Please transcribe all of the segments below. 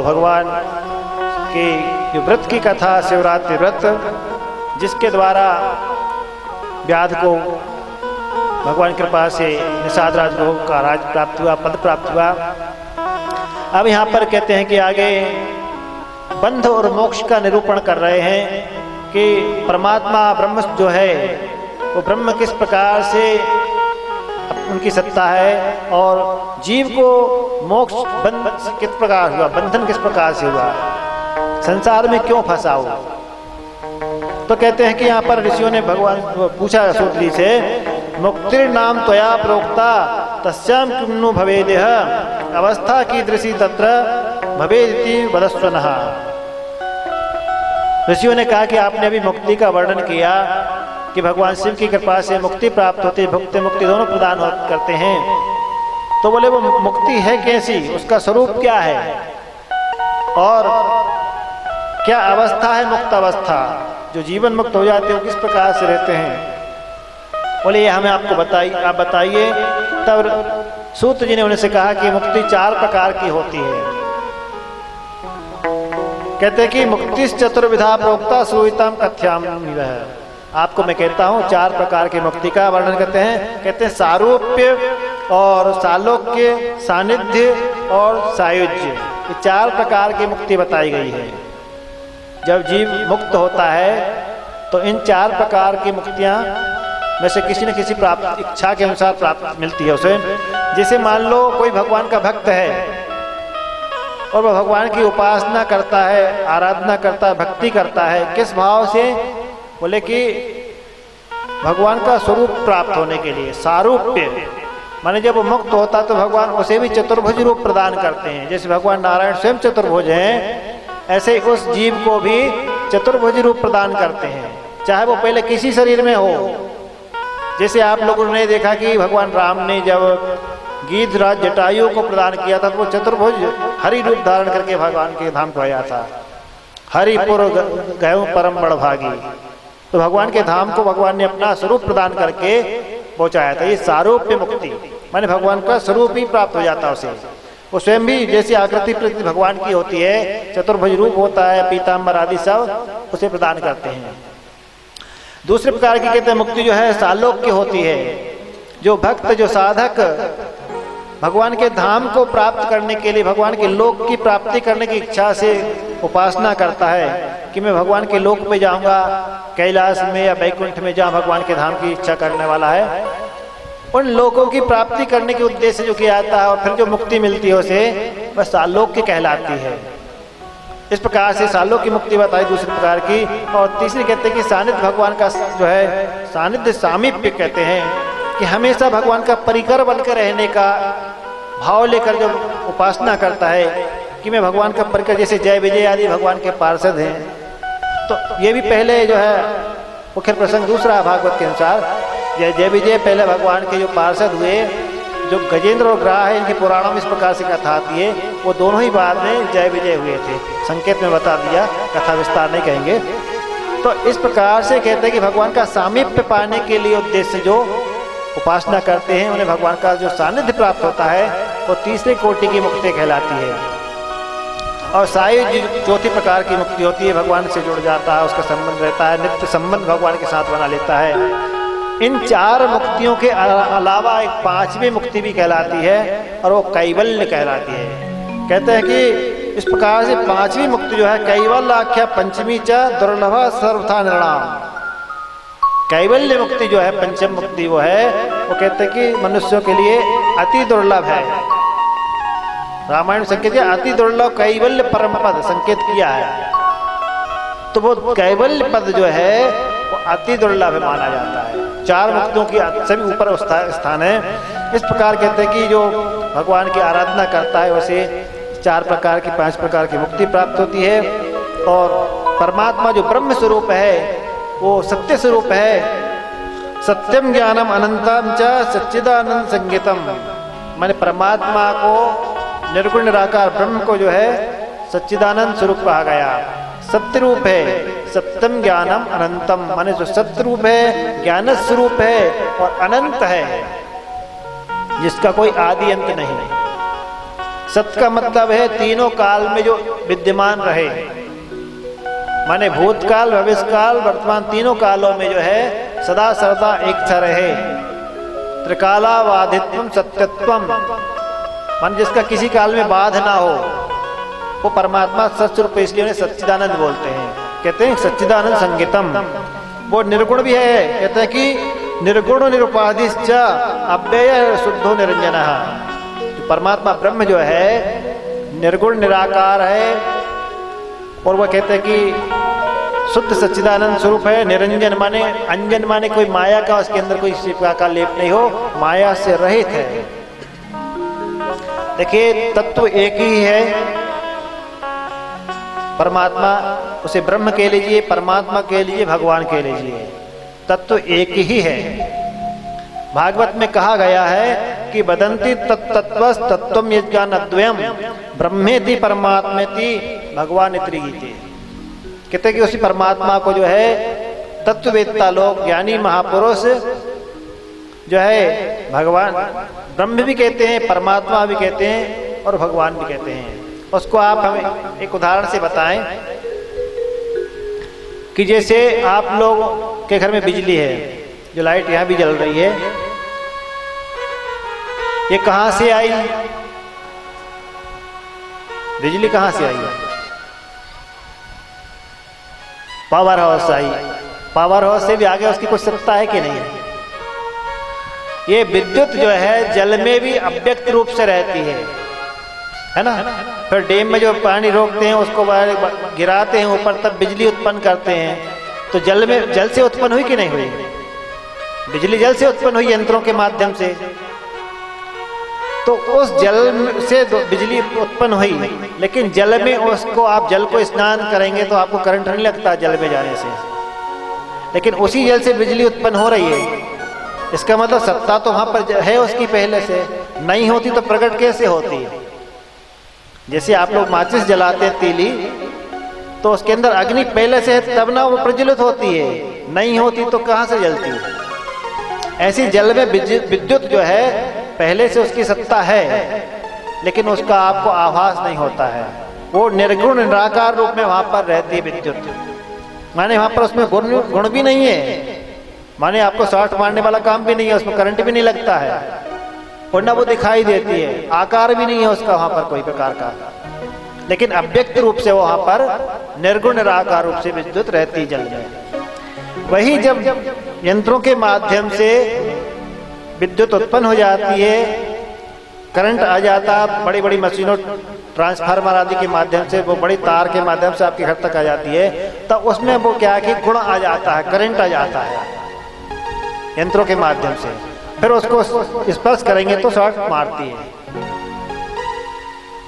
भगवान की जो व्रत की कथा, शिवरात्रि व्रत, जिसके द्वारा व्याध को भगवान की कृपा से निषाद राजभोग का राज प्राप्त हुआ, पद प्राप्त हुआ। अब यहाँ पर कहते हैं कि आगे बंध और मोक्ष का निरूपण कर रहे हैं कि परमात्मा ब्रह्म जो है वो ब्रह्म किस प्रकार से उनकी सत्ता है और जीव को मोक्ष बंध किस प्रकार हुआ, बंधन किस प्रकार से हुआ, संसार में क्यों फंसा हुआ। तो कहते हैं कि यहाँ पर ऋषियों ने भगवान पूछा सूतली से, मुक्तिर नाम त्वया प्रोक्ता तस्याम किन्नु भवेदेह अवस्था कीदृशी तत्र भवेदिति वदस्वनः। ऋषियों ने कहा कि आपने अभी मुक्ति का वर्णन किया कि भगवान शिव की कृपा से मुक्ति प्राप्त होती है, भुक्ति मुक्ति दोनों प्रदान करते हैं। तो बोले वो मुक्ति है कैसी, उसका स्वरूप क्या है और क्या अवस्था है मुक्त अवस्था, जो जीवन मुक्त हो जाते हैं वो किस प्रकार से रहते हैं। बोले ये हमें आपको आप बताइए। तब सूत जी ने उन्हें से कहा कि मुक्ति 4 प्रकार की होती है। कहते हैं कि मुक्ति चतुर्विधा प्रोक्ता श्रूयताम कथ्यामि। आपको मैं कहता हूँ 4 प्रकार की मुक्ति का वर्णन करते हैं। कहते हैं सारूप्य और सालोक्य, सानिध्य और सायुज्य, ये 4 प्रकार की मुक्ति बताई गई है। जब जीव मुक्त होता है तो इन 4 प्रकार की मुक्तियाँ में से किसी न किसी प्राप्त इच्छा के अनुसार प्राप्त मिलती है उसे। जैसे मान लो कोई भगवान का भक्त है और वह भगवान की उपासना करता है, आराधना करता है, भक्ति करता है, किस भाव से, बोले कि भगवान का स्वरूप प्राप्त होने के लिए। सारूप्य माने जब वो मुक्त होता तो भगवान उसे भी चतुर्भुज रूप प्रदान करते हैं। जैसे भगवान नारायण स्वयं चतुर्भुज हैं, ऐसे उस जीव को भी चतुर्भुज रूप प्रदान करते हैं, चाहे वो पहले किसी शरीर में हो। जैसे आप लोगों ने देखा कि भगवान राम ने जब गीधराज जटायु को प्रदान किया था तो वो चतुर्भुज हरि रूप धारण करके भगवान के धाम को आया था। हरिपुर गयो परम बड़भागी, तो भगवान के धाम को भगवान ने अपना स्वरूप प्रदान करके पहुंचाया था। ये सारूप्य मुक्ति माने भगवान का स्वरूप ही प्राप्त हो जाता है उसे। वो स्वयं भी जैसी आकृति प्रकृति भगवान की होती है, चतुर्भुज रूप होता है, पीताम्बर आदि सब उसे प्रदान करते हैं। दूसरे प्रकार की कहते हैं मुक्ति जो है सालोक्य होती है। जो भक्त, जो साधक भगवान के धाम को प्राप्त करने के लिए, भगवान के लोक की प्राप्ति करने की इच्छा से उपासना करता है कि मैं भगवान के लोक में जाऊंगा, कैलाश में या वैकुंठ में जहाँ भगवान के धाम की इच्छा करने वाला है, उन लोगों की प्राप्ति करने के उद्देश्य जो किया जाता है और फिर जो मुक्ति मिलती है उसे वह सालोक्य कहलाती है। इस प्रकार से सालों की मुक्ति बताई दूसरे प्रकार की। और तीसरी कहते हैं कि सानिध्य, भगवान का जो है सानिध्य, सामीप्य कहते हैं कि हमेशा भगवान का परिकर बनकर रहने का भाव लेकर जो उपासना करता है कि मैं भगवान का परिकर, जैसे जय विजय आदि भगवान के पार्षद हैं। तो ये भी पहले जो है मुख्य प्रसंग दूसरा भागवत के अनुसार, जय विजय पहले भगवान के जो पार्षद हुए, जो गजेंद्र और ग्राह है, इनके पुराणों में इस प्रकार से कथा आती है, वो दोनों ही बाद में जय विजय हुए थे। संकेत में बता दिया, कथा विस्तार नहीं कहेंगे। तो इस प्रकार से कहते हैं कि भगवान का सामीप्य पाने के लिए उद्देश्य जो उपासना करते हैं उन्हें भगवान का जो सानिध्य प्राप्त होता है वो तीसरे कोटि की मुक्ति कहलाती है। और सायुज्य चौथी प्रकार की मुक्ति होती है, भगवान से जुड़ जाता है, उसका संबंध रहता है, नित्य संबंध भगवान के साथ बना लेता है। इन 4 मुक्तियों के अलावा एक 5वीं मुक्ति भी कहलाती है और वो कैवल्य कहलाती है। कहते हैं कि इस प्रकार से 5वीं मुक्ति जो है कैवल्य आख्या पंचमी च दुर्लभा सर्वथा निर्णाम। कैवल्य मुक्ति जो है पंचम मुक्ति वो है, वो कहते हैं कि मनुष्यों के लिए अति दुर्लभ है। रामायण संकेत है अति दुर्लभ कैवल्य परम पद संकेत किया है। तो वो कैवल्य पद जो है वो अति दुर्लभ माना जाता है। 4 मुक्तियों की सभी ऊपर स्थान है। इस प्रकार कहते हैं कि जो भगवान की आराधना करता है उसे 4 प्रकार की 5 प्रकार की मुक्ति प्राप्त होती है। और परमात्मा जो ब्रह्म स्वरूप है वो सत्य स्वरूप है। सत्यम ज्ञानम अनंतम च सच्चिदानंद संगीतम, माने परमात्मा को निर्गुण निराकार ब्रह्म को जो है सच्चिदानंद स्वरूप कहा गया। सत्य रूप है, सत्यम ज्ञानम अनंतम, माने जो सत्य रूप है, ज्ञान स्वरूप है और अनंत है, जिसका कोई आदि अंत नहीं। सत का मतलब है तीनों काल में जो विद्यमान रहे, माने भूतकाल, भविष्यकाल, वर्तमान, तीनों कालों में जो है सदा सर्वदा एक सा रहे। त्रिकालावाधित्वम सत्यत्वम, मान जिसका किसी काल में बाध ना हो, वो परमात्मा सच्चिरूप, इसलिए उन्हें सच्चिदानंद बोलते हैं। कहते हैं सच्चिदानंद संगीतम। वो निर्गुण भी है, कहते हैं कि निर्गुण निरुपाधिश्च अव्यय शुद्धो निरंजनः। परमात्मा ब्रह्म जो है निर्गुण निराकार है, और वह कहते हैं कि शुद्ध सच्चिदानंद स्वरूप है। निरंजन माने अंजन माने कोई माया का उसके अंदर कोई शिवा का लेप नहीं हो, माया से रहित है। देखिए तत्व एक ही है, परमात्मा, उसे ब्रह्म कह लीजिए, परमात्मा कह लीजिए, भगवान कह लीजिए, तत्व एक ही है। भागवत में कहा गया है कि वदन्ति तत्तत्वस् तत्त्वम् यज्ञान अद्वयम् ब्रह्मेति परमात्मेति भगवान इति गीते। कहते कि उसी परमात्मा को जो है तत्ववेत्ता लोग, ज्ञानी महापुरुष जो है भगवान ब्रह्म भी कहते हैं, परमात्मा भी कहते हैं और भगवान भी कहते हैं। उसको आप हमें एक उदाहरण से बताएं कि जैसे आप लोग के घर में बिजली है, जो लाइट यहाँ भी जल रही है, ये कहाँ से आई? बिजली कहाँ से आई? पावर हाउस आई। पावर हाउस से भी आगे उसकी कुछ सत्ता है कि नहीं? ये विद्युत जो है जल में भी अव्यक्त रूप से रहती है ना। फिर डैम में जो पानी रोकते हैं उसको गिराते हैं ऊपर, तब बिजली उत्पन्न करते हैं। तो जल में, जल से उत्पन्न हुई कि नहीं हुई? बिजली जल से उत्पन्न हुई यंत्रों के माध्यम से। तो उस जल से बिजली उत्पन्न हुई, लेकिन जल में उसको, आप जल को स्नान करेंगे तो आपको करंट नहीं लगता जल में जाने से, लेकिन उसी जल से बिजली उत्पन्न हो रही है। इसका मतलब सत्ता तो वहां पर है उसकी पहले से, नहीं होती तो प्रकट कैसे होती है? जैसे आप लोग माचिस जलाते हैं तीली, तो उसके अंदर अग्नि पहले से है तब ना वो प्रज्वलित होती है, नहीं होती तो कहाँ से जलती है? ऐसी जल में विद्युत जो है पहले से उसकी सत्ता है, लेकिन उसका आपको आभास नहीं होता है। वो निर्गुण निराकार रूप में वहां पर रहती है विद्युत, माने वहां पर उसमें गुण भी नहीं है, माने आपको शॉर्ट मारने वाला काम भी नहीं है, उसमें करंट भी नहीं लगता है, और ना वो दिखाई देती है, आकार भी नहीं है उसका वहां पर कोई प्रकार का, लेकिन अव्यक्त रूप से वहां पर निर्गुण निराकार रूप से विद्युत रहती जल में। वही जब यंत्रों के माध्यम से विद्युत उत्पन्न हो जाती है, करंट आ जाता, बड़ी बड़ी मशीनों, ट्रांसफार्मर आदि के माध्यम से, वो बड़ी तार के माध्यम से आपके घर तक आ जाती है, तब उसमें वो क्या है कि गुण आ जाता है, करंट आ जाता है यंत्रों के माध्यम से। फिर उसको स्पर्श करेंगे तो शॉर्ट मारती है,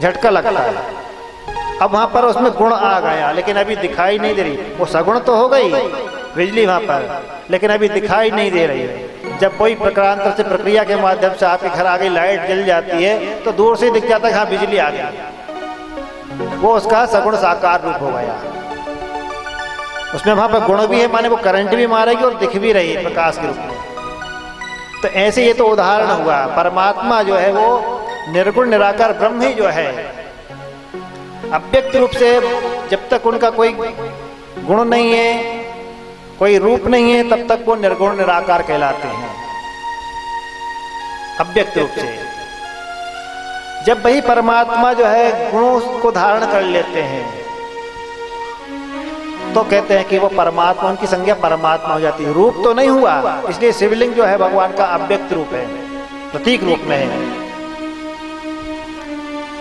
झटका लगता है। अब वहां पर उसमें गुण आ गया, लेकिन अभी दिखाई नहीं दे रही। वो सगुण तो हो गई बिजली वहां पर, लेकिन अभी दिखाई नहीं दे रही है। जब कोई प्रकारांतर से प्रक्रिया के माध्यम से आपके घर आ गई, लाइट जल जाती है, तो दूर से दिख जाता है हाँ बिजली आ गई, वो उसका सगुण साकार रूप हो गया। उसमें वहां पर गुण भी है, माने वो करंट भी मारेगी और दिख भी रही है प्रकाश के रूप में। तो ऐसे ये तो उदाहरण हुआ। परमात्मा जो है वो निर्गुण निराकार ब्रह्म ही जो है, अव्यक्त रूप से, जब तक उनका कोई गुण नहीं है, कोई रूप नहीं है, तब तक वो निर्गुण निराकार कहलाते हैं अव्यक्त रूप से। जब वही परमात्मा जो है गुणों को धारण कर लेते हैं, तो कहते हैं कि वो परमात्मा, उनकी संज्ञा परमात्मा हो जाती है। रूप तो नहीं हुआ, इसलिए शिवलिंग जो है भगवान का अव्यक्त रूप है, प्रतीक रूप में है।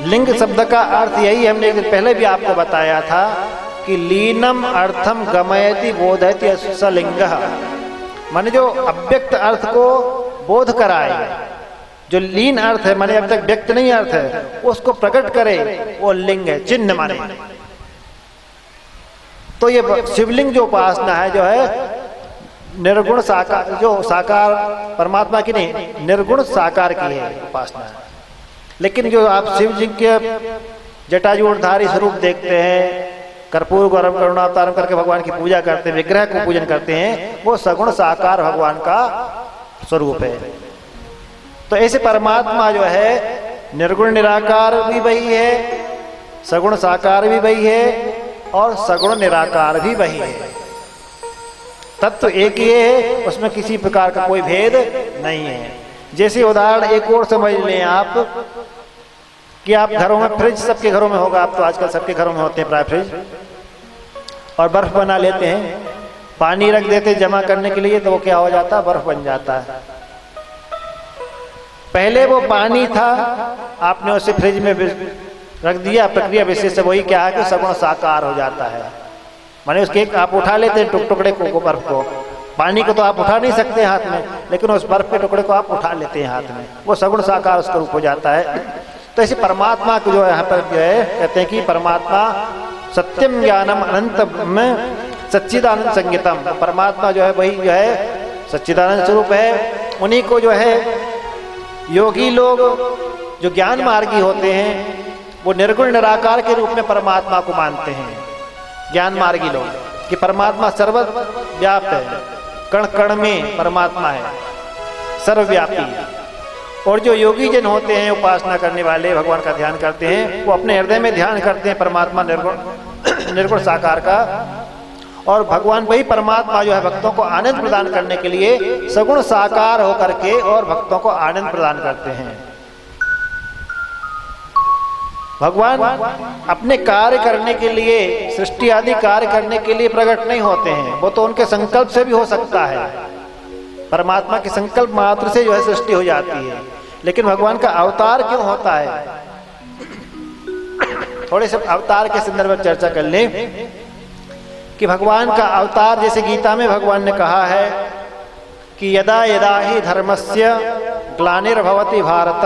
लिंग शब्द का अर्थ यही, हमने एक दिन पहले भी आपको बताया था कि लीनम अर्थम गमयति बोधयति सलिंगः, माने जो अव्यक्त अर्थ को बोध कराए, जो लीन अर्थ है, माने अब तक व्यक्त नहीं अर्थ है, उसको प्रकट करे, वो लिंग है, चिन्ह माने। तो ये शिवलिंग जो उपासना है, जो है निर्गुण साकार, जो साकार परमात्मा की नहीं, निर्गुण साकार की है उपासना। लेकिन जो आप शिव जी के जटाजूढ़धारी स्वरूप देखते हैं, कर्पूर गौरव करुणावतारम करके भगवान की पूजा करते हैं, विग्रह को पूजन करते हैं, वो सगुण साकार भगवान का स्वरूप है। तो ऐसे परमात्मा जो है निर्गुण निराकार भी वही है, सगुण साकार भी वही है, और सगुण निराकार भी वही है। तत्व एक ही है, उसमें किसी प्रकार का कोई भेद नहीं है। जैसे उदाहरण एक और समझ लें आप कि आप घरों में, फ्रिज सबके घरों में होगा, आप तो आजकल सबके घरों में होते हैं प्राय फ्रिज, और बर्फ बना लेते हैं, पानी रख देते हैं जमा करने के लिए, तो वो क्या हो जाता है, बर्फ बन जाता है। पहले वो पानी था, आपने उसे फ्रिज में रख दिया, प्रक्रिया विशेष से वही क्या है कि सगुण साकार हो जाता है। माने उसके आप उठा लेते हैं टुकड़े को, बर्फ को, पानी को तो आप उठा नहीं सकते हाथ में, लेकिन उस बर्फ के टुकड़े को आप उठा लेते हैं हाथ में, वो सगुण साकार उसका रूप हो जाता है। तो ऐसे परमात्मा को जो है यहाँ पर जो है कहते हैं कि परमात्मा सत्यम ज्ञानम अनंत में सच्चिदानंद संगीतम, परमात्मा जो है वही जो है सच्चिदानंद स्वरूप है। उन्हीं को जो है योगी लोग जो ज्ञान मार्गी होते हैं वो निर्गुण निराकार के रूप में परमात्मा को मानते हैं। ज्ञान मार्गी लोग कि परमात्मा सर्वव्याप्त है, कण कण में परमात्मा है, सर्वव्यापी। और जो योगी जन होते हैं, उपासना करने वाले, भगवान का ध्यान करते हैं, वो अपने हृदय में ध्यान करते हैं परमात्मा निर्गुण साकार का, और भगवान वही परमात्मा जो है भक्तों को आनंद प्रदान करने के लिए सगुण साकार होकर के और भक्तों को आनंद प्रदान करते हैं। भगवान अपने कार्य करने के लिए, सृष्टि आदि कार्य करने के लिए प्रकट नहीं होते हैं, वो तो उनके संकल्प से भी हो सकता है। परमात्मा के संकल्प मात्र से जो है सृष्टि हो जाती है, लेकिन भगवान का अवतार क्यों होता है? थोड़े से अवतार के संदर्भ में चर्चा कर लें कि भगवान का अवतार, जैसे गीता में भगवान ने कहा है कि यदा यदा ही धर्मस्य ग्लानिर्भवति भारत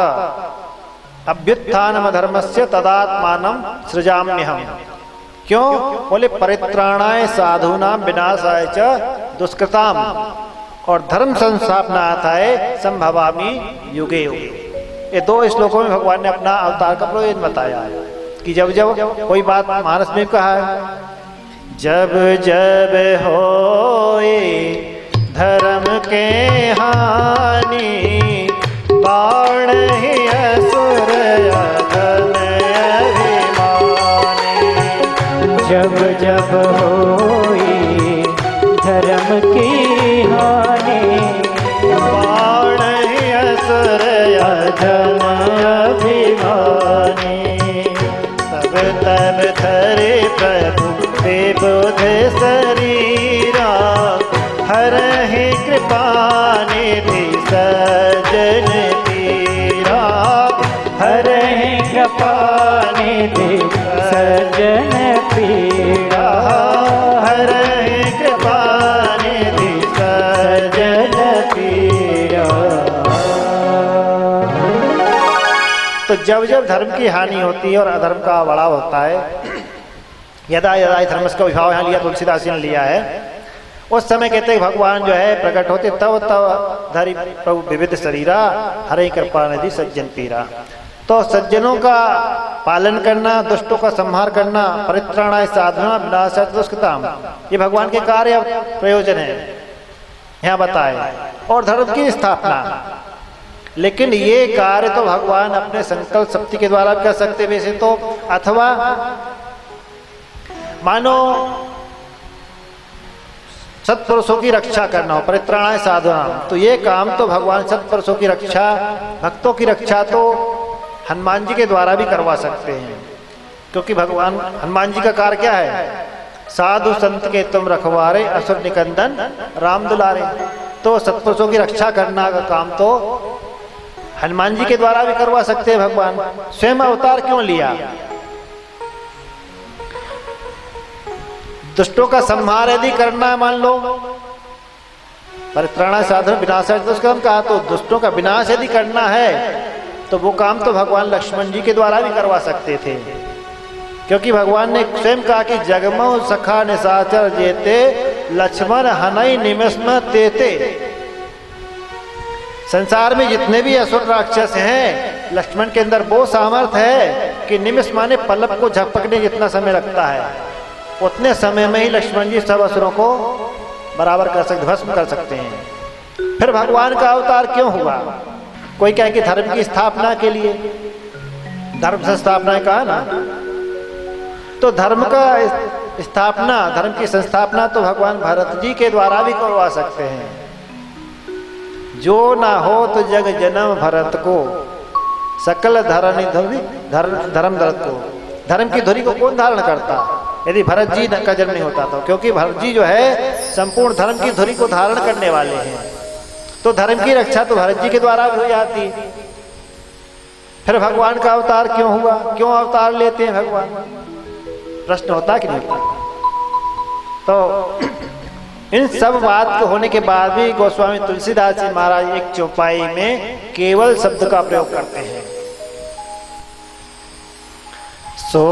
अभ्युत्थानम धर्मस्य तदात्मानं सृजाम्यहम्। क्यों? बोले परित्राणाय साधूनां विनाशाय च दुष्कृताम, और धर्म संस्थापनार्थाय संभवामि युगे युगे। ये दो श्लोकों में भगवान ने अपना अवतार का प्रयोजन बताया है कि जब जब कोई बात मानस में कहा है, जब जब होए धर्म के हानि बाण ही असुर अधम अभिमानी। जब जब होई धर्म की हानि बाण ही असुर अधम अभिमानी। तब तब धरे प्रभु बेबुध शरीरा, हरहि कृपा निधि सज्जन पीरा। हरहि कृपा निधि सज्जन पीरा। हरहि कृपा निधि सज्जन पीरा। तो जब जब धर्म की हानि होती है और अधर्म का बढ़ाव होता है, यदा यदा धर्मस्य का विभाव यहाँ लिया, तुलसीदास जी ने लिया है, उस समय कहते हैं भगवान जो है प्रकट होते, तब तब धरि प्रभु विविध शरीरा, हरे कृपा निधि सज्जन पीरा। तो सज्जनों का पालन करना, दुष्टों का संहार करना, परित्राणाय साधूनां विनाशाय दुष्कृताम, ये भगवान के कार्य प्रयोजन है यहाँ बताए, और धर्म की स्थापना। लेकिन ये कार्य तो भगवान अपने संकल्प शक्ति के द्वारा कर सकते वैसे तो, अथवा मानो सत्पुरुषों की रक्षा करना हो, परित्राणाय साधूनां, तो ये काम तो भगवान सत्पुरुषों की रक्षा, भक्तों की रक्षा तो हनुमान जी के द्वारा भी करवा सकते हैं। क्योंकि भगवान हनुमान जी का कार्य क्या है? साधु संत के तुम रखवारे, असुर निकंदन राम दुलारे। तो सत्पुरुषों की रक्षा करना का काम तो हनुमान जी के द्वारा भी करवा सकते हैं भगवान। स्वयं अवतार क्यों लिया? दुष्टों का संहार यदि करना है, मान लो परित्राणाय साधूनां विनाशाय दुष्कृताम कहा, तो दुष्टों का विनाश यदि करना है तो वो काम तो भगवान लक्ष्मण जी के द्वारा भी करवा सकते थे। क्योंकि भगवान ने स्वयं कहा कि जगमो सखा निशाचर जेते, लक्ष्मण हनई निमिषम तेते। संसार में जितने भी असुर राक्षस हैं, लक्ष्मण के अंदर वो सामर्थ्य है कि निमिष माने पलक को झपकने जितना समय लगता है, उतने समय में ही लक्ष्मण जी सब असुरों को बराबर कर सकते, भस्म कर सकते हैं। फिर भगवान का अवतार क्यों हुआ? कोई कहे कि धर्म की स्थापना के लिए, धर्म संस्थापना कहा ना, तो धर्म का स्थापना, धर्म की संस्थापना तो भगवान भरत जी के द्वारा भी करवा सकते हैं। जो ना हो तो जग जन्म भरत को, सकल धरणी धुरी धर्म धरत को। धर्म की धुरी को कौन धारण करता यदि भरत जी का जन्म नहीं होता तो? क्योंकि भरत जी जो है संपूर्ण धर्म की धुरी को धारण करने वाले हैं, तो धर्म की रक्षा तो भरत जी के द्वारा भी हो जाती। फिर भगवान का अवतार क्यों हुआ, क्यों अवतार लेते हैं भगवान, प्रश्न होता कि नहीं होता? तो इन सब बात के होने के बाद भी गोस्वामी तुलसीदास जी महाराज एक चौपाई में केवल शब्द का प्रयोग करते हैं। सो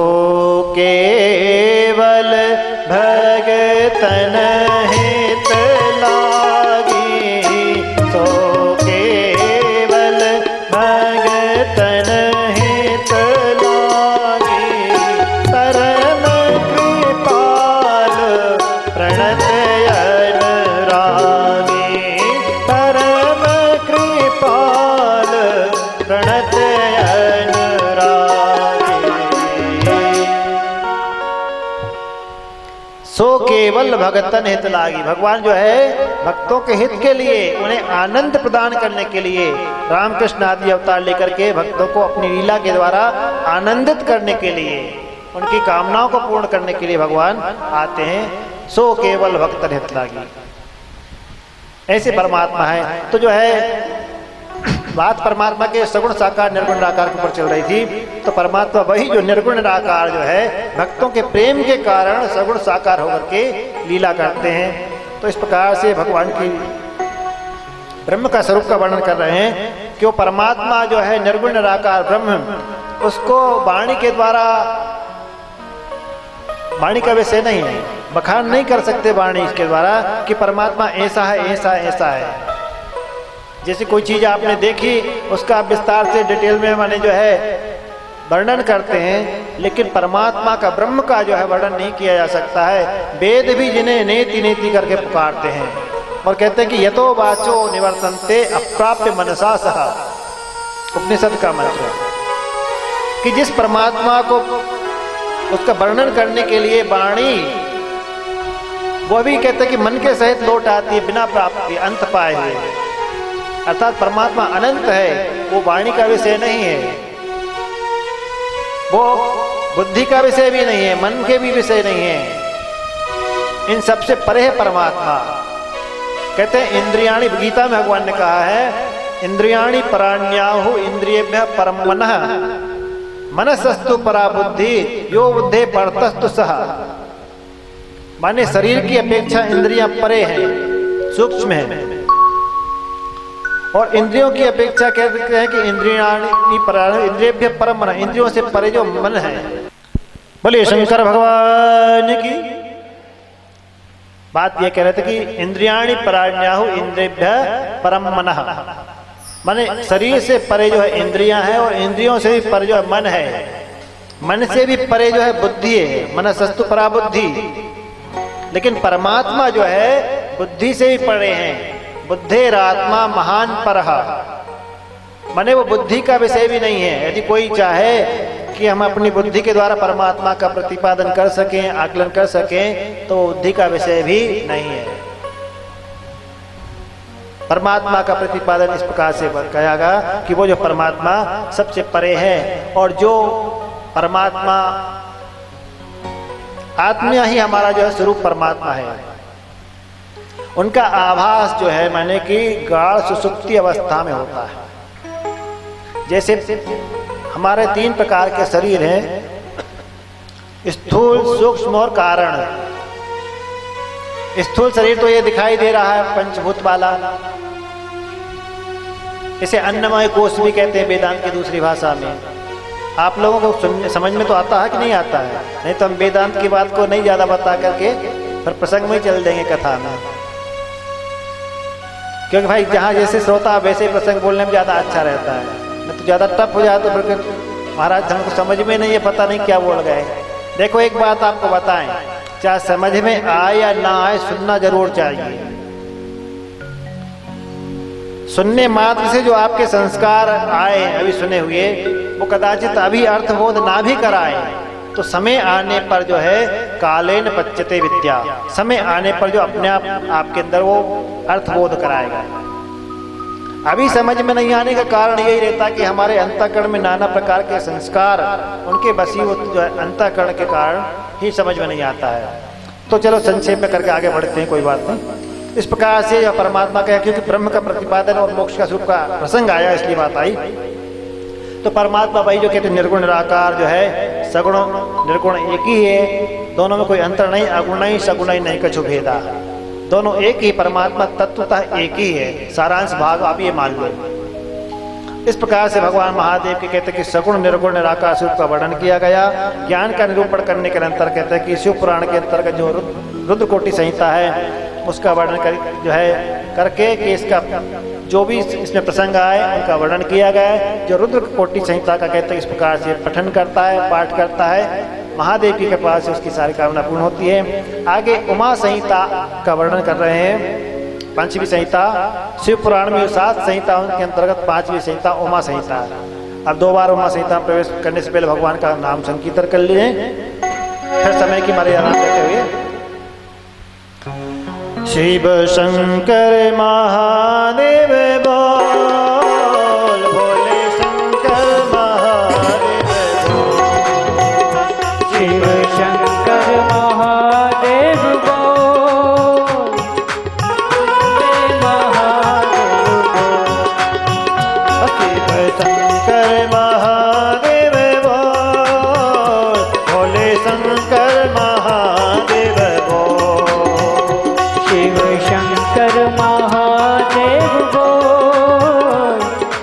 केवल भगतन हित लागी, सो केवल भगतन हित लागी, परम कृपाल प्रणत अनुरागी, परम कृपाल प्रणत सो केवल भगतन हित लागी। भगवान जो है भक्तों के हित के लिए, उन्हें आनंद प्रदान करने के लिए रामकृष्ण आदि अवतार लेकर के भक्तों को अपनी लीला के द्वारा आनंदित करने के लिए, उनकी कामनाओं को पूर्ण करने के लिए भगवान आते हैं। सो केवल भगतन हित लागी, ऐसे परमात्मा है। तो जो है बात परमात्मा के सगुण साकार निर्गुण निराकार के ऊपर चल रही थी, तो परमात्मा वही जो निर्गुण निराकार जो है भक्तों के प्रेम के कारण सगुण साकार होकर के लीला करते हैं। तो इस प्रकार से भगवान की ब्रह्म का स्वरूप का वर्णन कर रहे हैं कि वो परमात्मा जो है निर्गुण निराकार ब्रह्म, उसको वाणी के द्वारा, वाणी का विषय नहीं है, बखान नहीं कर सकते वाणी इसके द्वारा कि परमात्मा ऐसा है ऐसा ऐसा है। जैसे कोई चीज आपने देखी, उसका विस्तार से डिटेल में माने जो है वर्णन करते हैं, लेकिन परमात्मा का ब्रह्म का जो है वर्णन नहीं किया जा सकता है। वेद भी जिन्हें नेति नेति करके पुकारते हैं और कहते हैं कि यतो वाचो निवर्तन्ते अप्राप्य मनसा सह, उपनिषद का मंत्र है कि जिस परमात्मा को उसका वर्णन करने के लिए वाणी, वो भी कहते हैं कि मन के सहित लौट आती है बिना प्राप्ति अंत पाए हुए। अर्थात परमात्मा अनंत है, वो वाणी का विषय नहीं है, वो बुद्धि का विषय भी नहीं है, मन के भी विषय नहीं है, इन सबसे परे है परमात्मा। कहते हैं इंद्रियाणि, गीता में भगवान ने कहा है इंद्रियाणि पराण्याहु इंद्रियेभ्यः परम मनः, मनसस्तु परा बुद्धि यो बुद्धे परतस्तु सह। माने शरीर की अपेक्षा इंद्रियां परे हैं, सूक्ष्म है, और इंद्रियों की अपेक्षा कहते हैं कि इंद्रियाणि पराण्यहु इंद्रियेभ्यः परम मनः, इंद्रियों से परे जो मन है। बोलिए शंकर भगवान की। बात यह कह रहे थे कि इंद्रियाणि पराण्याहु इंद्रियेभ्यः परम मनः, माने शरीर से परे जो है इंद्रियां हैं और इंद्रियों से भी परे जो है मन है, मन से भी परे जो है बुद्धि है, मनसस्तु परा बुद्धि। लेकिन परमात्मा जो है बुद्धि से भी परे हैं, बुद्धेरात्मा महान परः, माने वो बुद्धि का विषय भी नहीं है। यदि कोई चाहे कि हम अपनी बुद्धि के द्वारा परमात्मा का प्रतिपादन कर सकें, आकलन कर सकें, तो बुद्धि का विषय भी नहीं है। परमात्मा का प्रतिपादन इस प्रकार से कहेगा कि वो जो परमात्मा सबसे परे है, और जो परमात्मा आत्मा ही हमारा जो है स्वरूप परमात्मा है, उनका आभास जो है माने कि गाढ़ सुसुप्ति अवस्था में होता है। जैसे हमारे 3 प्रकार के शरीर हैं, स्थूल, सूक्ष्म और कारण। स्थूल शरीर तो ये दिखाई दे रहा है पंचभूत वाला, इसे अन्नमय कोश भी कहते हैं वेदांत की दूसरी भाषा में। आप लोगों को समझ में तो आता है कि नहीं आता है? नहीं तो हम वेदांत की बात को नहीं ज्यादा बता करके फिर प्रसंग में चल देंगे कथा में, क्योंकि भाई जहाँ जैसे श्रोता वैसे प्रसंग बोलने में ज़्यादा अच्छा रहता है। नहीं तो ज़्यादा टफ हो जाए तो फिर महाराज हमको समझ में नहीं है, पता नहीं क्या बोल गए। देखो एक बात आपको बताएं, चाहे समझ में आए या ना आए, सुनना जरूर चाहिए। सुनने मात्र से जो आपके संस्कार आए अभी सुने हुए, वो कदाचित अभी अर्थबोध ना भी कराए, तो समय आने पर जो है कालेन पच्यते विद्या, समय आने पर जो अपने आप आपके अंदर वो अर्थबोध कराएगा। अभी समझ में नहीं आने का कारण यही रहता कि हमारे अंतःकरण में नाना प्रकार के संस्कार उनके बसीभूत जो है अंतःकरण के कारण ही समझ में नहीं आता है। तो चलो संक्षेप में करके आगे बढ़ते हैं, कोई बात नहीं। इस प्रकार से यह परमात्मा का, क्योंकि ब्रह्म का प्रतिपादन और मोक्ष का स्वरूप का प्रसंग आया इसलिए बात आई। तो परमात्मा भाई जो कहते हैं निर्गुण निराकार जो है, सगुण निर्गुण एक ही है, दोनों में कोई अंतर नहीं, अगुण नहीं सगुण नहीं कछु भेदा, दोनों एक ही, परमात्मा तत्वतः एक ही है। सारांश भाग आप ये मान लो। इस प्रकार से भगवान महादेव के कहते हैं कि सगुण निर्गुण निराकार स्वरूप का वर्णन किया गया। ज्ञान का निरूपण करने के अंतर कहते हैं कि शिव पुराण के अंतर्गत जो रुद्रकोटि संहिता है उसका वर्णन जो है करके कि इसका जो भी इसमें प्रसंग आए उनका वर्णन किया गया है। जो रुद्रकोटि संहिता का कहते हैं इस प्रकार से पठन करता है, पाठ करता है, महादेव की कृपा से उसकी सारी कामना पूर्ण होती है। आगे उमा संहिता का वर्णन कर रहे हैं, पंचवी संहिता। शिव पुराण में 7 संहिताओं के अंतर्गत 5वीं संहिता उमा संहिता है। अब 2 बार उमा संहिता में प्रवेश करने से पहले भगवान का नाम संकीर्तन कर लिए, फिर समय की मर्यादा देते हुए शिव शंकर महादेव बोल, भोले शंकर महादेव बोल, शिव शंकर महादेव बोल, महादेव बोल, शिव शंकर महादेव बोल, भोले शंकर महादेव बोल, शिव शंकर महादेव बोल,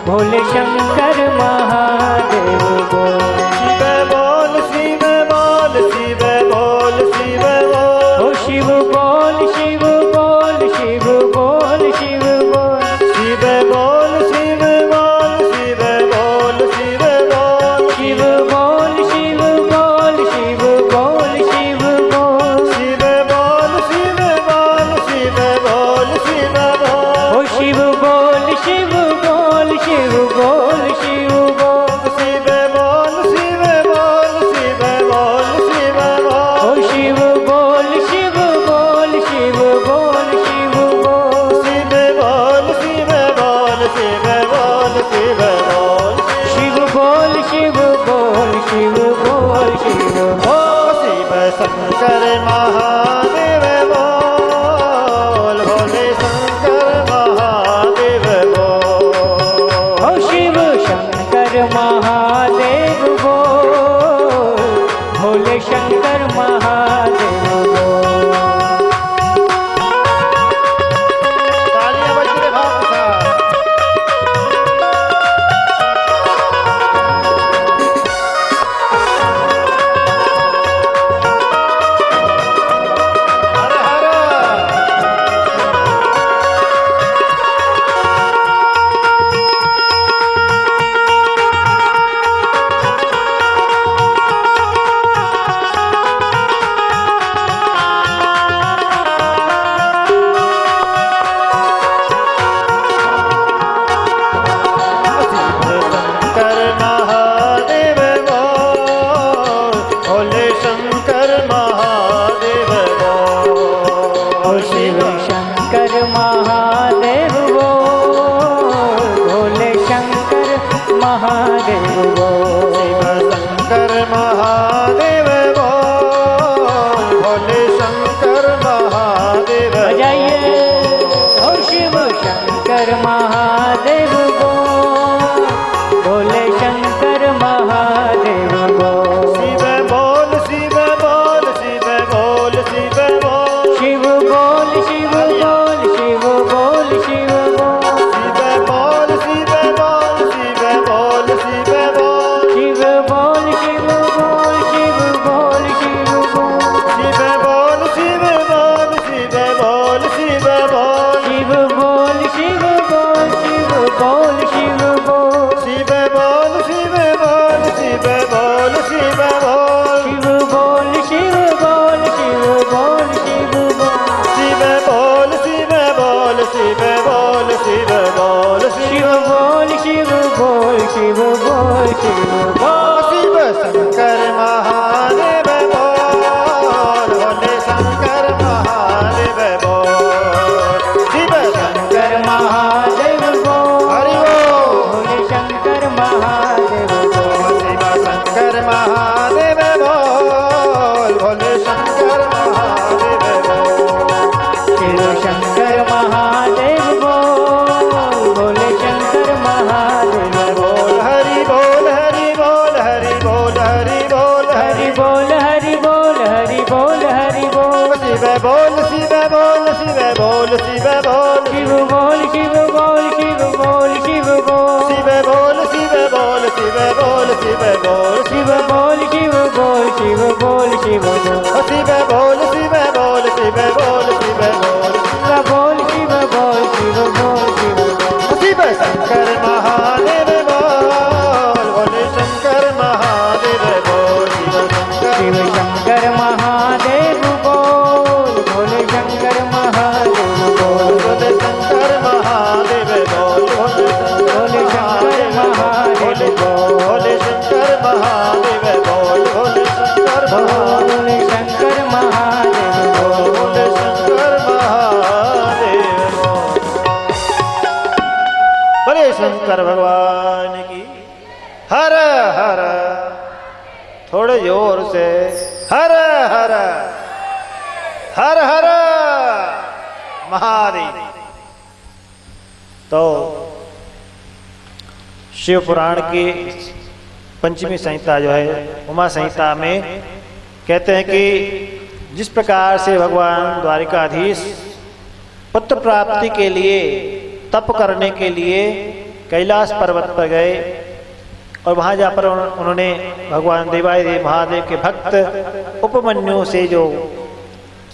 भोले शंकर महादेव बोल, शिव बोल शिव बोल शिव बोल शिव बोल, ओ शिव बोल शिव बोल शिव बोल शिव बोल, शिव बोल शिव बोल शिव बोल शिव बोल, शिव बोल शिव बोल शिव बोल शिव बोल, शिव बोल शिव बोल शिव बोल शिव बोल, ओ शिव बोल शिव बोल शिव बोल शिव बोल, शिव बोल शिव बोल शिव बोल शिव बोल, ओ शिव बोल शिव बोल शिव बोल शिव बोल, शिव बोल शिव बोल शिव बोल शिव बोल, शिव बोल शिव बोल शिव बोल शिव बोल, शिव शंकर महादेव बोल, भोले शंकर महादेव बोल, ओ शिव शंकर महादेव बोल, भोले शंकर महादेव बोल, तालियां बजती रहे भाव के साथ। बोल शिव बोल शिव बोल शिव बोल शिव बोल शिव बोल शिव बोल शिव बोल शिव बोल शिव बोल शिव बोल शिव बोल शिव बोल शिव बोल शिव बोल शिव बोल शिव बोल शिव बोल शिव बोल शिव बोल बोल शिव बोल शिव बोल शिव बोल शिव शंकर महादेव बोल भोले शंकर महादेव बोल शिव शिव शंकर महादेव बोल भोले शंकर महादेव बोल भोले शंकर महादेव बोल भोले भोले शंकर महादेव बोल भोले शंकर महादेव बोल भोले शंकर भोले शंकर महादेव बोल भोले शंकर महादेव बोले शंकर भगवान की हर हर थोड़े जोर से हर हर हर हर महादेव। तो शिव पुराण की पंचमी संहिता जो है उमा संहिता में कहते हैं कि जिस प्रकार से भगवान द्वारिकाधीश पुत्र प्राप्ति के लिए तप करने के लिए कैलाश पर्वत पर गए और वहाँ जा पर उन्होंने भगवान देवादिदेव महादेव के भक्त उपमन्यु से जो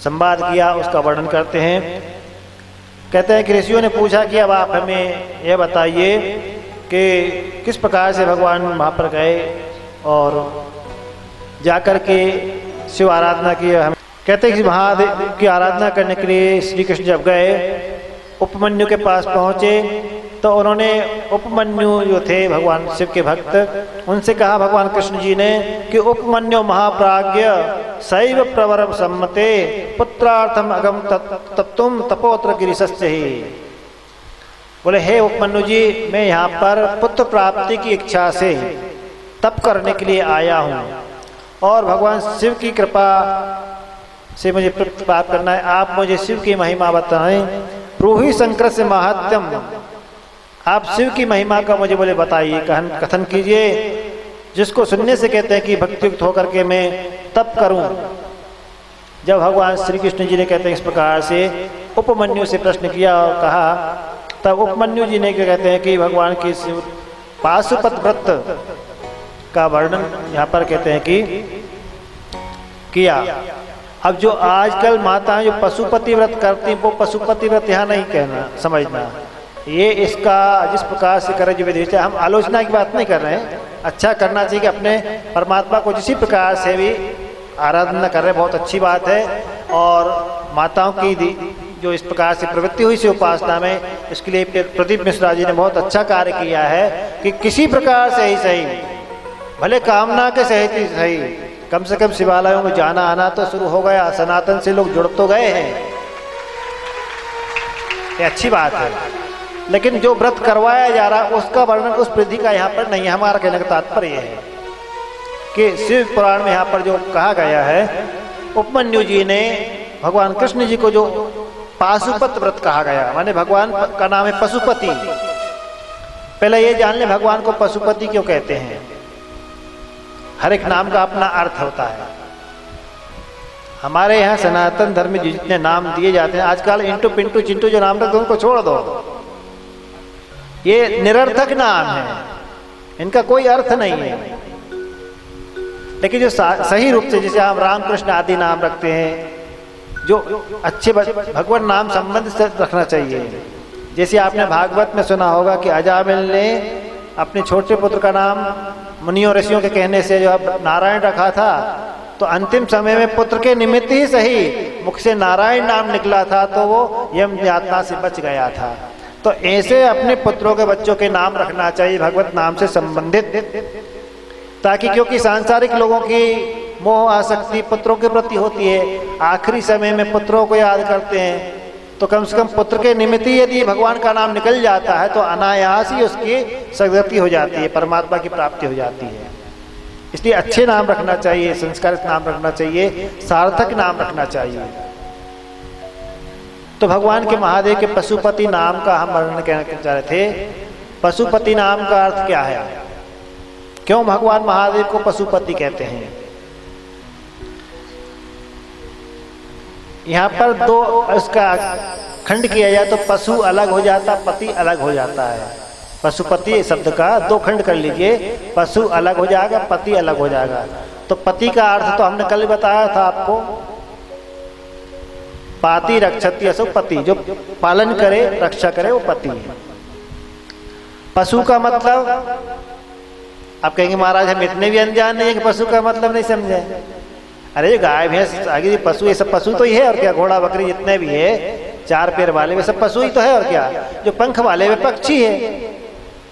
संवाद किया उसका वर्णन करते हैं। कहते हैं कि ऋषियों ने पूछा कि अब आप हमें यह बताइए कि किस प्रकार से भगवान वहाँ पर गए और जाकर के शिव आराधना की। हम कहते हैं कि महादेव की आराधना करने के लिए श्री कृष्ण जब गए उपमन्यु के पास पहुँचे तो उन्होंने उपमन्यु जो थे भगवान शिव के भक्त उनसे कहा भगवान कृष्ण जी ने कि उपमन्यु महाप्राज्ञ शैव प्रवर सम्मते पुत्रार्थम अगम तत्तुम तपोत्र गिरिशस्य ही। बोले हे उपमन्यु जी मैं यहाँ पर पुत्र प्राप्ति की इच्छा से तप करने के लिए आया हूँ और भगवान शिव की कृपा से मुझे प्राप्त करना है। आप मुझे शिव की महिमा बताएं। ब्रूहि शंकर से महात्म्यम, आप शिव की महिमा का मुझे बोले बताइए, कथन कीजिए जिसको सुनने से कहते हैं कि भक्तियुक्त होकर के मैं तप करूं। जब भगवान श्री कृष्ण जी ने कहते हैं इस प्रकार से उपमन्यु से प्रश्न किया और कहा तब उपमन्यु जी ने क्या कहते हैं कि भगवान की शिव पाशुपत व्रत का वर्णन यहाँ पर कहते हैं कि किया। अब जो आजकल माताएं जो पशुपति व्रत करती हैं वो पशुपति व्रत यहाँ नहीं कहना समझना, ये इसका जिस प्रकार से करे जो विधि, हम आलोचना की बात नहीं कर रहे हैं। अच्छा करना चाहिए कि अपने परमात्मा को जिस प्रकार से भी आराधना कर रहे हैं बहुत अच्छी बात है। और माताओं की जो इस प्रकार से प्रवृत्ति हुई से उपासना में, इसके लिए प्रदीप मिश्रा जी ने बहुत अच्छा कार्य किया है कि किसी प्रकार से ही सही, भले कामना के सहित ही सही, कम से कम शिवालयों में जाना आना तो शुरू हो गया, सनातन से लोग जुड़ तो गए हैं, ये अच्छी बात है। लेकिन जो व्रत करवाया जा रहा है उसका वर्णन उस विधि का यहाँ पर नहीं है। हमारा कहने का तात्पर्य है कि शिव पुराण में यहाँ पर जो कहा गया है, उपमन्यु जी ने भगवान कृष्ण जी को जो पाशुपत व्रत कहा गया, माने भगवान का नाम है पशुपति। पहले ये जान ले भगवान को पशुपति क्यों कहते हैं। हर एक नाम का अपना अर्थ होता है। हमारे यहाँ सनातन धर्म में जितने नाम दिए जाते हैं आजकल, इंटू पिंटू चिंटू जो नाम रखते हैं उनको छोड़ दो, ये निरर्थक नाम है, इनका कोई अर्थ नहीं है। लेकिन जो सही रूप से जैसे हम रामकृष्ण आदि नाम रखते हैं, जो अच्छे भगवान नाम संबंध से रखना चाहिए। जैसे आपने भागवत में सुना होगा कि अजामिल ने अपने छोटे पुत्र का नाम मुनियों ऋषियों के कहने से जो नारायण रखा था, तो अंतिम समय में पुत्र के निमित्त ही सही मुख से नारायण नाम निकला था तो वो यम यातना से बच गया था। तो ऐसे अपने पुत्रों के बच्चों के नाम रखना चाहिए भगवत नाम से संबंधित, ताकि क्योंकि सांसारिक लोगों की मोह आसक्ति पुत्रों के प्रति होती है, आखिरी समय में पुत्रों को याद करते हैं, तो कम से कम पुत्र के निमित्त ही यदि भगवान का नाम निकल जाता है तो अनायास ही उसकी सद्गति हो जाती है, परमात्मा की प्राप्ति हो जाती है। इसलिए अच्छे नाम रखना चाहिए, संस्कारित नाम रखना चाहिए, सार्थक नाम रखना चाहिए। तो भगवान के महादेव के पशुपति नाम का हम वर्णन करना चाह रहे थे। पशुपति नाम का अर्थ क्या है, क्यों भगवान महादेव को पशुपति कहते हैं। यहाँ पर दो उसका खंड किया जाए तो पशु अलग हो जाता, पति अलग हो जाता है। पशुपति शब्द का दो खंड कर लीजिए, पशु अलग हो जाएगा, पति अलग हो जाएगा। तो पति का अर्थ तो हमने कल बताया था आपको, पाति रक्षति असौ पति, जो पालन करे रक्षा करे वो पति है। पशु का मतलब, आप कहेंगे महाराज हम इतने भी अनजान नहीं है कि पशु का मतलब नहीं समझे। अरे गाय भैंस आगे पशु, ये सब पशु तो ही है और क्या। घोड़ा बकरी जितने भी है चार पैर वाले वे सब पशु ही तो है और क्या। जो पंख वाले वे पक्षी है,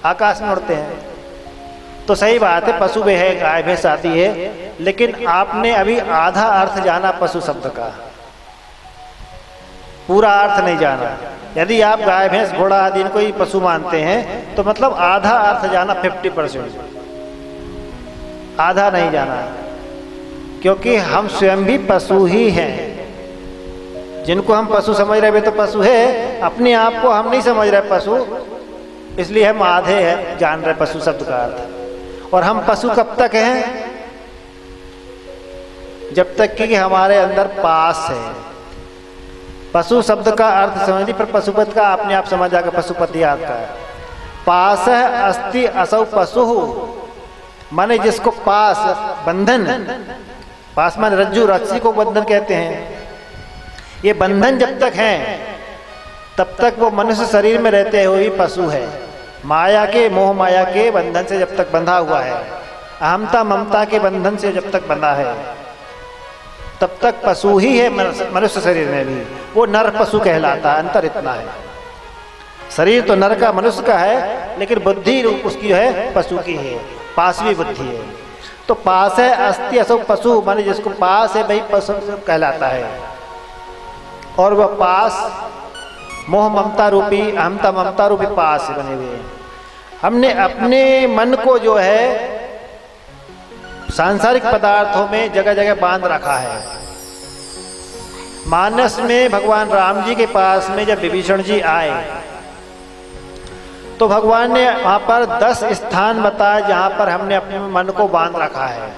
आकाश में उड़ते हैं। तो सही बात है, पशु वे है, गाय भैंस आती है। लेकिन आपने अभी आधा अर्थ जाना पशु शब्द का, पूरा अर्थ नहीं जाना। यदि आप गाय भैंस घोड़ा आदि इनको ही पशु मानते हैं तो मतलब आधा अर्थ जाना, 50%, आधा नहीं जाना। क्योंकि हम स्वयं भी पशु ही हैं। जिनको हम पशु समझ रहे वे तो पशु है, अपने आप को हम नहीं समझ रहे पशु, इसलिए हम आधे हैं जान रहे पशु शब्द का अर्थ। और हम पशु कब तक हैं? जब तक कि हमारे अंदर पास है। पशु शब्द का अर्थ समझिए, पर पशुपति का अपने आप समझ आएगा, पशुपति अर्थ का है। पास है अस्ति असौ पशु, माने जिसको पास, बंधन, पास माने रज्जु, रस्सी को बंधन कहते हैं। ये बंधन जब तक है तब तक वो मनुष्य शरीर में रहते हुए पशु है। माया के, मोह माया के बंधन से जब तक बंधा हुआ है, अहमता ममता के बंधन से जब तक बंधा है, तब तक पशु ही है। मनुष्य शरीर में भी वो नर पशु कहलाता है। अंतर इतना है, शरीर तो नर का, मनुष्य का है, लेकिन बुद्धि रूप उसकी जो है पशु की है, पासवी बुद्धि है। तो पास है अस्ति असौ पशु, माने जिसको पास है वही पशु कहलाता है। और वह पास मोह ममता रूपी, अहमता ममता रूपी पास बने हुए हैं। हमने अपने मन को जो है सांसारिक पदार्थों में जगह जगह बांध रखा है। मानस में भगवान राम जी के पास में जब विभीषण जी आए तो भगवान ने वहां पर 10 स्थान बताए जहां पर हमने अपने मन को बांध रखा है।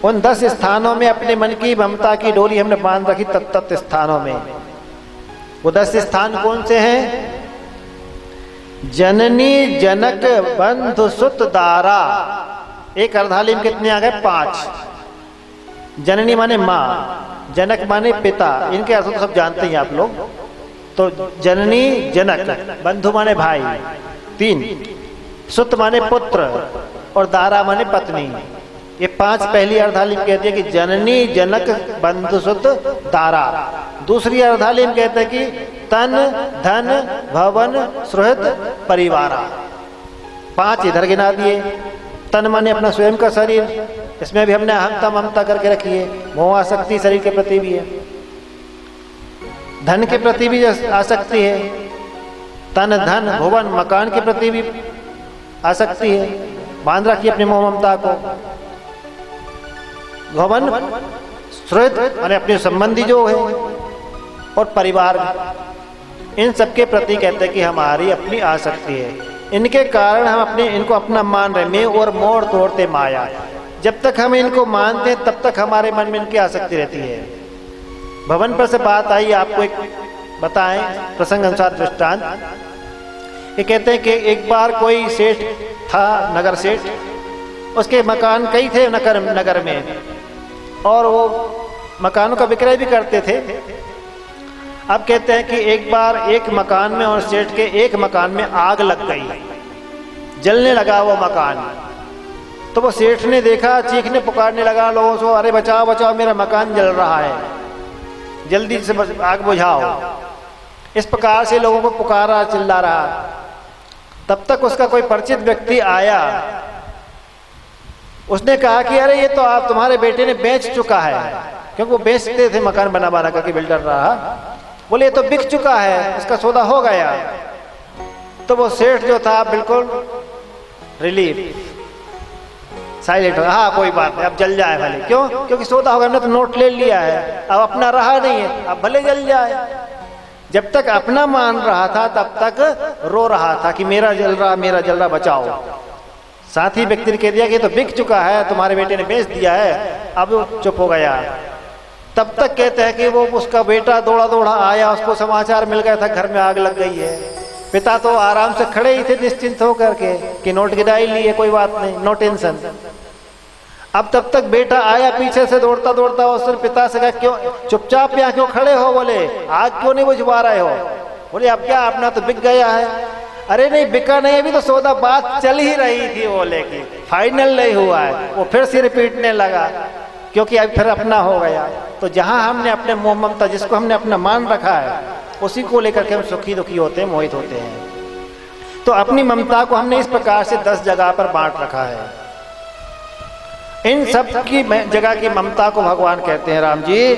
उन 10 स्थानों में अपने मन की ममता की डोरी हमने बांध रखी, तत्त स्थानों में। वो 10 स्थान कौन से हैं? जननी जनक बंधु सुत दारा। एक अर्धाली में कितने आ गए? 5। जननी माने माँ, जनक माने पिता, इनके अर्थ तो सब जानते हैं आप लोग। तो जननी जनक, बंधु माने भाई 3, सुत माने पुत्र, और दारा माने पत्नी। ये 5 पहली अर्धालीम कहती है कि जननी जनक बंधु सुत दारा। दूसरी अर्धालीम कहते हैं कि तन धन भवन सुहृद परिवारा। 5 इधर गिना दिए। तन माने अपना स्वयं का शरीर, इसमें भी हमने अहमता ममता करके रखी है, मोह आसक्ति शरीर के प्रति भी है। धन के प्रति भी आसक्ति है, तन धन भुवन मकान के प्रति भी आसक्ति है, बांध रखी अपने मोह ममता को। भवन सुहृद माने अपने संबंधी जो है, और परिवार, इन सबके प्रति कहते हैं कि हमारी अपनी आसक्ति है। इनके कारण हम अपने इनको अपना मान रहे, मैं और मोड़ तोड़ते माया। जब तक हम इनको मानते हैं तब तक हमारे मन में इनकी आसक्ति रहती है। भवन पर से बात आई, आपको एक बताएं प्रसंग अनुसार दृष्टांत। ये कहते हैं कि एक बार कोई सेठ था, नगर सेठ, उसके मकान कई थे नगर में, और वो मकानों का विक्रय भी करते थे। अब कहते हैं कि एक बार एक मकान में और सेठ के एक मकान में आग लग गई, जलने लगा वो मकान। तो वो सेठ ने देखा, चीखने पुकारने लगा लोगों से, अरे बचाओ बचाओ, मेरा मकान जल रहा है, जल्दी से आग बुझाओ। इस प्रकार से लोगों को पुकारा, चिल्ला रहा। तब तक उसका कोई परिचित व्यक्ति आया, उसने कहा कि अरे ये तो आप तुम्हारे बेटे ने बेच चुका है, क्योंकि वो बेचते थे मकान बना बना करके, बिल्डर रहा। बोले ये तो बिक चुका है, इसका सौदा हो गया। तो वो सेठ जो था बिल्कुल रिलीफ, साइलेंट, हाँ कोई बात नहीं, अब जल जाए भले। क्यों? क्योंकि सौदा होगा, हमने तो नोट ले लिया है, अब अपना रहा नहीं है, अब भले जल जाए। जब तक अपना मान रहा था तब तक रो रहा था कि मेरा जल रहा, मेरा जल रहा, बचाओ। साथ ही व्यक्ति ने कह दिया कि तो बिक चुका है, तुम्हारे बेटे ने बेच दिया है, अब वो चुप हो गया। तब तक कहते हैं कि वो उसका बेटा दौड़ा दौड़ा आया, उसको समाचार मिल गया था घर में आग लग गई है। पिता तो आराम से खड़े ही थे निश्चिंत होकर के कि नोट गिरा ही लिए, कोई बात नहीं, नो टेंशन। अब तब तक बेटा आया पीछे से दौड़ता दौड़ता, उसने पिता से कहा क्यों चुपचाप यहाँ क्यों खड़े हो? बोले आग क्यों नहीं बुझवा रहे हो? बोले अब क्या अपना तो बिक गया है। अरे नहीं बिका नहीं, अभी तो सौदा बात चल ही रही थी, बोले कि फाइनल नहीं हुआ है। वो फिर सिर पीटने लगा क्योंकि अब फिर अपना हो गया। तो जहां हमने अपने मोह ममता, जिसको हमने अपना मान रखा है, उसी को लेकर के हम सुखी दुखी होते हैं, मोहित होते हैं। तो अपनी ममता को हमने इस प्रकार से 10 जगह पर बांट रखा है। इन सब की जगह की ममता को भगवान कहते हैं राम जी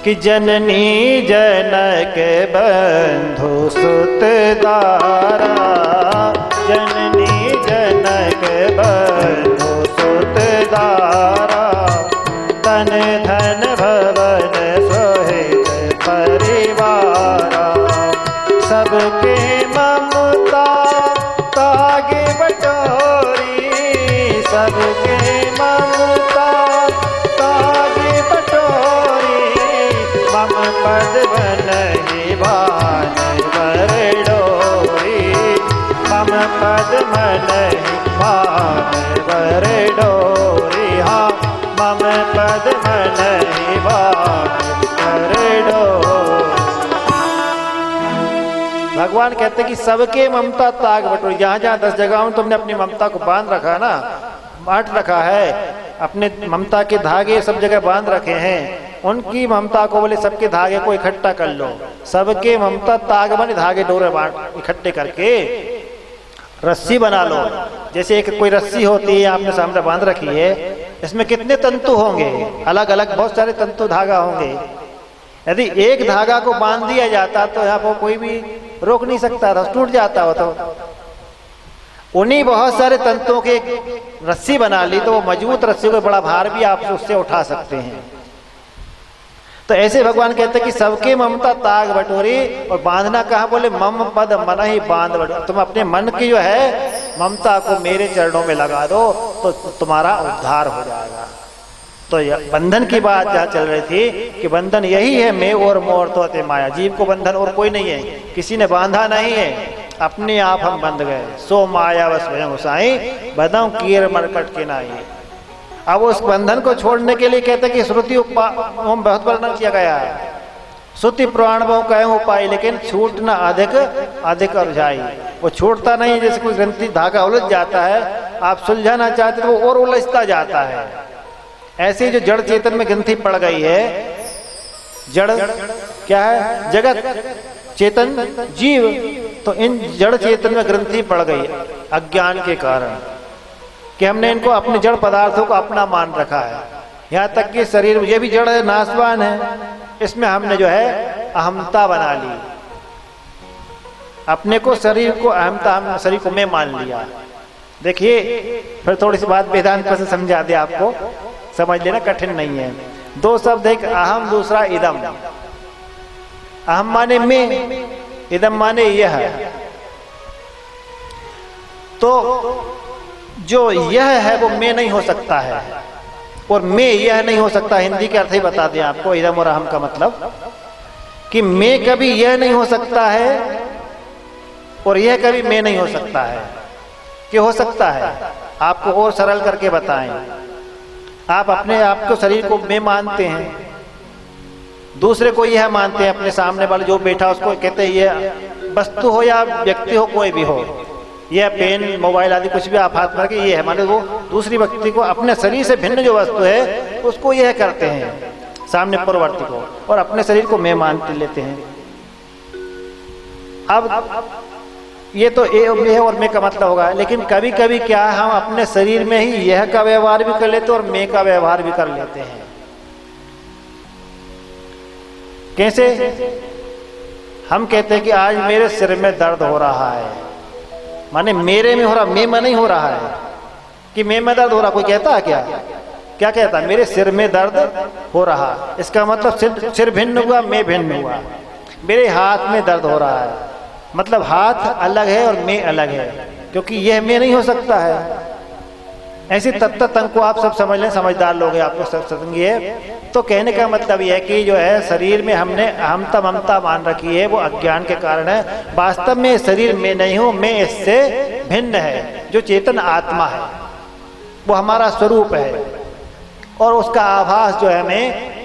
कि जननी जनक बंधु सुत दारा, जननी जनक बंधु सुत दारा, तन धन भवन सोहित परिवारा, सबके ममता तागे बटोरी, सबके ममता तागे बटोरी, मम पद बनहि भान वर डोरी, मम पद मनहि भान वर डोरी, हाँ मम पद मनहि भान वर डोरी। भगवान कहते हैं कि सबके ममता ताग बटोरी, जहां जहां 10 जगहों में तुमने अपनी ममता को बांध रखा है ना, बांट रखा है, अपने ममता के धागे सब जगह बांध रखे हैं, उनकी ममता को बोले सबके धागे को इकट्ठा कर लो। सबके ममता ताग बने धागे डोरे बांट इकट्ठे करके रस्सी बना लो। जैसे एक कोई रस्सी होती है आपने सामने बांध रखी है, इसमें कितने तंतु होंगे, अलग अलग बहुत सारे तंतु धागा होंगे। यदि एक धागा को बांध दिया जाता तो यहाँ पर कोई भी रोक नहीं सकता था, टूट जाता हो। तो उन्हीं बहुत सारे तंतुओं के रस्सी बना ली तो वो मजबूत रस्सी को बड़ा भार भी आप उससे उठा सकते हैं। तो ऐसे भगवान कहते हैं कि सबके ममता ताग बटोरी, और बांधना कहा? बोले मम पद मन ही बांध बटोरी। तुम अपने मन की जो है ममता को मेरे चरणों में लगा दो तो तुम्हारा उद्धार हो जाएगा। तो बंधन की बात जहाँ चल रही थी कि बंधन यही है, मैं और मोर तो अते माया। जीव को बंधन और कोई नहीं है, किसी ने बांधा नहीं है, अपने आप हम बंध गए। सो माया बस स्वयं गोसाई, बदम कीर मरकट के नाई। अब उस बंधन को छोड़ने के लिए कहते हैं कि श्रुति बहुत वर्णन किया गया है, श्रुति पुराण बहु कहे उपाय, लेकिन छूटना अधिक अधिक अरझाई। वो छूटता नहीं, जैसे कोई ग्रंथि धागा उलझ जाता है, आप सुलझाना चाहते तो वो और उलझता जाता है। ऐसे ही जो जड़ चेतन में ग्रंथि पड़ गई है, जड़ क्या है? जगत, चेतन, जीव। तो इन जड़ चेतन में ग्रंथि पड़ गई अज्ञान के कारण कि हमने इनको अपने जड़ पदार्थों को अपना मान रखा है। यहाँ तक कि शरीर ये भी जड़ है, नाशवान है, इसमें हमने जो है अहमता बना ली, अपने को शरीर को अहमता, हम शरीर को मैं मान लिया। देखिए फिर थोड़ी सी बात वेदांत पर से समझा दे आपको, समझ लेना, कठिन नहीं है। 2 शब्द, एक अहम, दूसरा इदम। अहम माने मैं, इदम माने यह। तो जो यह है वो मैं नहीं हो सकता है, और मैं यह नहीं हो सकता। हिंदी के अर्थ ही बता दें आपको, इदम और अहम का मतलब कि मैं कभी यह नहीं हो सकता है और यह कभी मैं नहीं हो सकता है। कि हो सकता है, आपको और सरल करके बताएं। आप अपने आप को शरीर को मैं मानते हैं, दूसरे को यह मानते हैं, अपने सामने वाले जो बैठा उसको कहते हैं, ये वस्तु हो या व्यक्ति हो, कोई भी हो, यह पेन, मोबाइल आदि कुछ भी आप हाथ में रखे, ये है, माने वो दूसरी व्यक्ति को, अपने शरीर से भिन्न जो वस्तु है उसको यह करते हैं सामने परवर्ती को, और अपने शरीर को मैं मानते लेते हैं। अब ये तो ए और मैं का मतलब होगा, लेकिन कभी कभी क्या हम अपने शरीर में ही यह का व्यवहार भी कर लेते हैं और मैं का व्यवहार भी कर लेते हैं। कैसे? हम कहते हैं कि आज मेरे सिर में दर्द हो रहा है, माने मेरे में हो रहा, मैं में नहीं हो रहा है कि मैं में दर्द हो रहा। कोई कहता है क्या? क्या कहता है? मेरे सिर में दर्द हो रहा, इसका मतलब सिर भिन्न हुआ, मैं भिन्न हुआ। मेरे हाथ में दर्द हो रहा है, मतलब हाथ अलग है और मैं अलग है, क्योंकि यह मैं नहीं हो सकता है। ऐसे तत्त अंग को आप सब समझ लें, समझदार लोग हैं, आपको सब सत्संगी है। तो कहने का मतलब यह है कि जो है शरीर में हमने अहमता ममता मान रखी है, वो अज्ञान के कारण है। वास्तव में शरीर में नहीं हूं, मैं इससे भिन्न है। जो चेतन आत्मा है वो हमारा स्वरूप है, और उसका आभास जो है हमें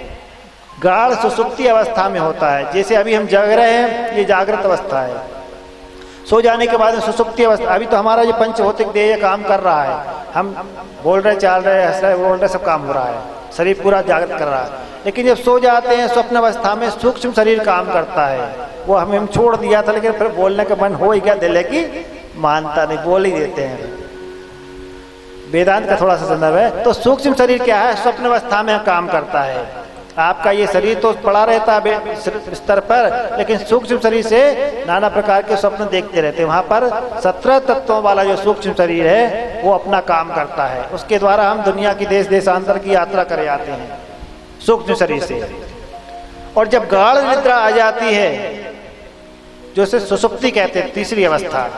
गाढ़ सुसुप्ति अवस्था में होता है। जैसे अभी हम जग रहे हैं, ये जागृत अवस्था है। सो जाने के बाद सुसुप्ति अवस्था, अभी तो हमारा जो पंच भौतिक देह काम कर रहा है, हम बोल रहे, चाल रहे, हंस रहे, बोल रहे, सब काम हो रहा है, शरीर पूरा जागृत कर रहा है। लेकिन जब सो जाते हैं स्वप्न अवस्था में सूक्ष्म शरीर काम करता है। वो हमें छोड़ दिया था, लेकिन फिर बोलने का मन हो ही गया, दिल है कि मानता नहीं, बोल ही देते हैं। वेदांत का थोड़ा सा संदर्भ है। तो सूक्ष्म शरीर क्या है, स्वप्न अवस्था में काम करता है। आपका ये शरीर तो पड़ा रहता है बिस्तर पर, लेकिन सूक्ष्म शरीर से नाना प्रकार के स्वप्न देखते रहते हैं। वहाँ पर 17 तत्वों वाला जो सूक्ष्म शरीर है वो अपना काम करता है। उसके द्वारा हम दुनिया की देश देशांतर की यात्रा करे आते हैं सूक्ष्म शरीर से। और जब गाढ़ निद्रा आ जाती है, जो से सुसुप्ति कहते हैं, तीसरी अवस्था,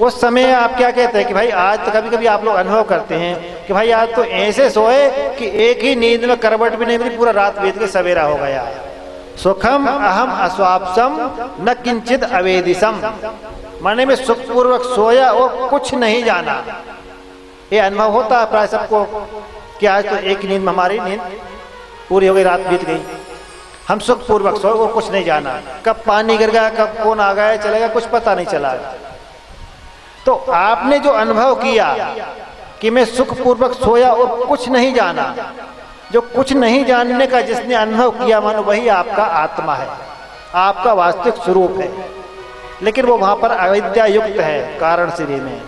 उस समय आप क्या कहते हैं कि भाई आज तो कभी कभी आप लोग अनुभव करते हैं कि भाई आज तो ऐसे सोए कि एक ही नींद में करवट भी नहीं मिली, पूरा रात बीत के सवेरा हो गया। सुखम अहम अस्वापसम न किंचित अवेदिसम, माने में सुखपूर्वक सोया और कुछ नहीं जाना। ये अनुभव होता है प्राय सबको कि आज तो एक नींद में हमारी नींद पूरी हो गई, रात बीत गई, हम सुखपूर्वक सोए और कुछ नहीं जाना। कब पानी गिर गया, कब कौन आ गया चलेगा, कुछ पता नहीं चला। तो आपने जो अनुभव किया कि मैं सुखपूर्वक सोया और कुछ नहीं जाना, जो कुछ नहीं जानने का जिसने अनुभव किया, मानो वही आपका आत्मा है, आपका वास्तविक स्वरूप है। लेकिन वो वहां पर अविद्या युक्त है कारण शरीर में,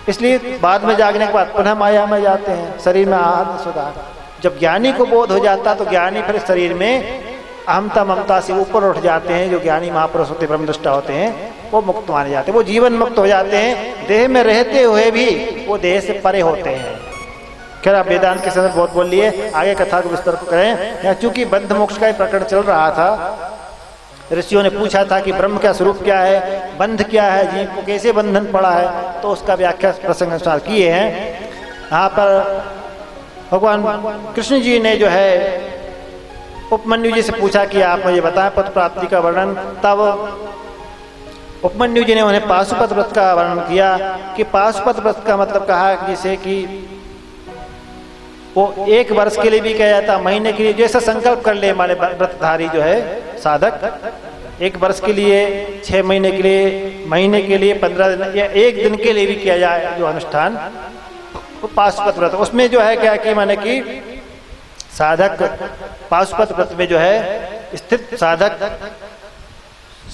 इसलिए बाद में जागने के बाद पुनः माया में जाते हैं, शरीर में आत्म सुधार। जब ज्ञानी को बोध हो जाता तो ज्ञानी फिर शरीर में अहमता ममता से ऊपर उठ जाते हैं। जो ज्ञानी महापुरुष होते, ब्रह्मदृष्टा होते हैं, वो मुक्त माने जाते हैं, वो जीवन मुक्त हो जाते हैं। देह में रहते हुए भी वो देह से परे होते हैं। खैर आप वेदांत के संदर्भ बहुत बोल लिए, आगे कथा को विस्तार को करें। यहाँ चूंकि बंध मोक्ष का प्रकरण चल रहा था, ऋषियों ने पूछा था कि ब्रह्म का स्वरूप क्या है, बंध क्या है, जीव को कैसे बंधन पड़ा है, तो उसका व्याख्या प्रसंग अनुसार किए हैं। यहाँ पर भगवान कृष्ण जी ने जो है उपमन्यु जी से पूछा कि आप मुझे बताएं पद प्राप्ति का वर्णन। तब उपमन्यु जी ने उन्हें पाशुपत व्रत का वर्णन किया कि पाशुपत व्रत का मतलब कहा जिसे कि वो 1 वर्ष के लिए भी किया जाता, महीने के लिए, जैसा संकल्प कर ले हमारे व्रतधारी जो है साधक, 1 वर्ष के लिए, 6 महीने के लिए, महीने के लिए, 15 दिन या 1 दिन के लिए भी किया जाए जो अनुष्ठान, वो पाशुपत व्रत। उसमें जो है क्या कि माने कि साधक पाशुपत व्रत में जो है स्थित साधक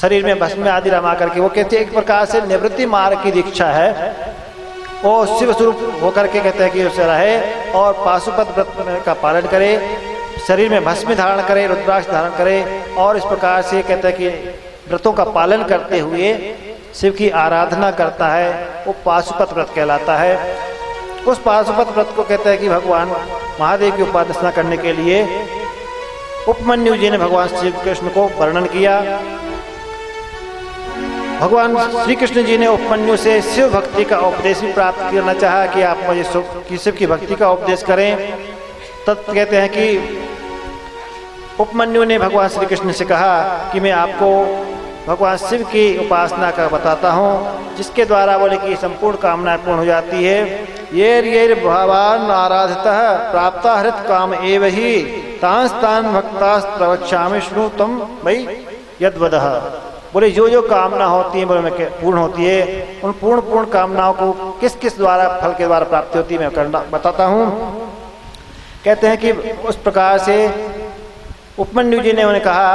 शरीर में भस्म आदि रमा करके, वो कहते हैं एक प्रकार से निवृत्ति मार्ग की दीक्षा है। वो शिव स्वरूप होकर के कहते हैं कि उसे रहे और पाशुपत व्रत का पालन करे, शरीर में भस्म धारण करे, रुद्राक्ष धारण करे, और इस प्रकार से कहते हैं कि व्रतों का पालन करते हुए शिव की आराधना करता है, वो पाशुपत व्रत कहलाता है। उस पाशुपत व्रत को कहते हैं कि भगवान महादेव की उपासना करने के लिए उपमन्यु जी ने भगवान श्री कृष्ण को वर्णन किया। भगवान श्री कृष्ण जी ने उपमन्यु से शिव भक्ति का उपदेश भी प्राप्त करना चाहा कि आप मुझे शिव की भक्ति का उपदेश करें। तब कहते हैं कि उपमन्यु ने भगवान श्री कृष्ण से कहा कि मैं आपको भगवान शिव की उपासना का बताता हूँ, जिसके द्वारा बोले कि संपूर्ण कामनाएं पूर्ण हो जाती है। ये भगवान आराधतः प्राप्ता हृत काम एव ही तांस्तान भक्तास प्रवक्ष्यामि शृणु तुम भाई यद्वदः। बोले जो जो कामना होती है बोले मैं पूर्ण होती है, उन पूर्ण कामनाओं को किस किस द्वारा फल के द्वारा प्राप्ति होती है मैं करना बताता हूँ। कहते हैं कि उस प्रकार से उपमन्यु जी ने उन्हें कहा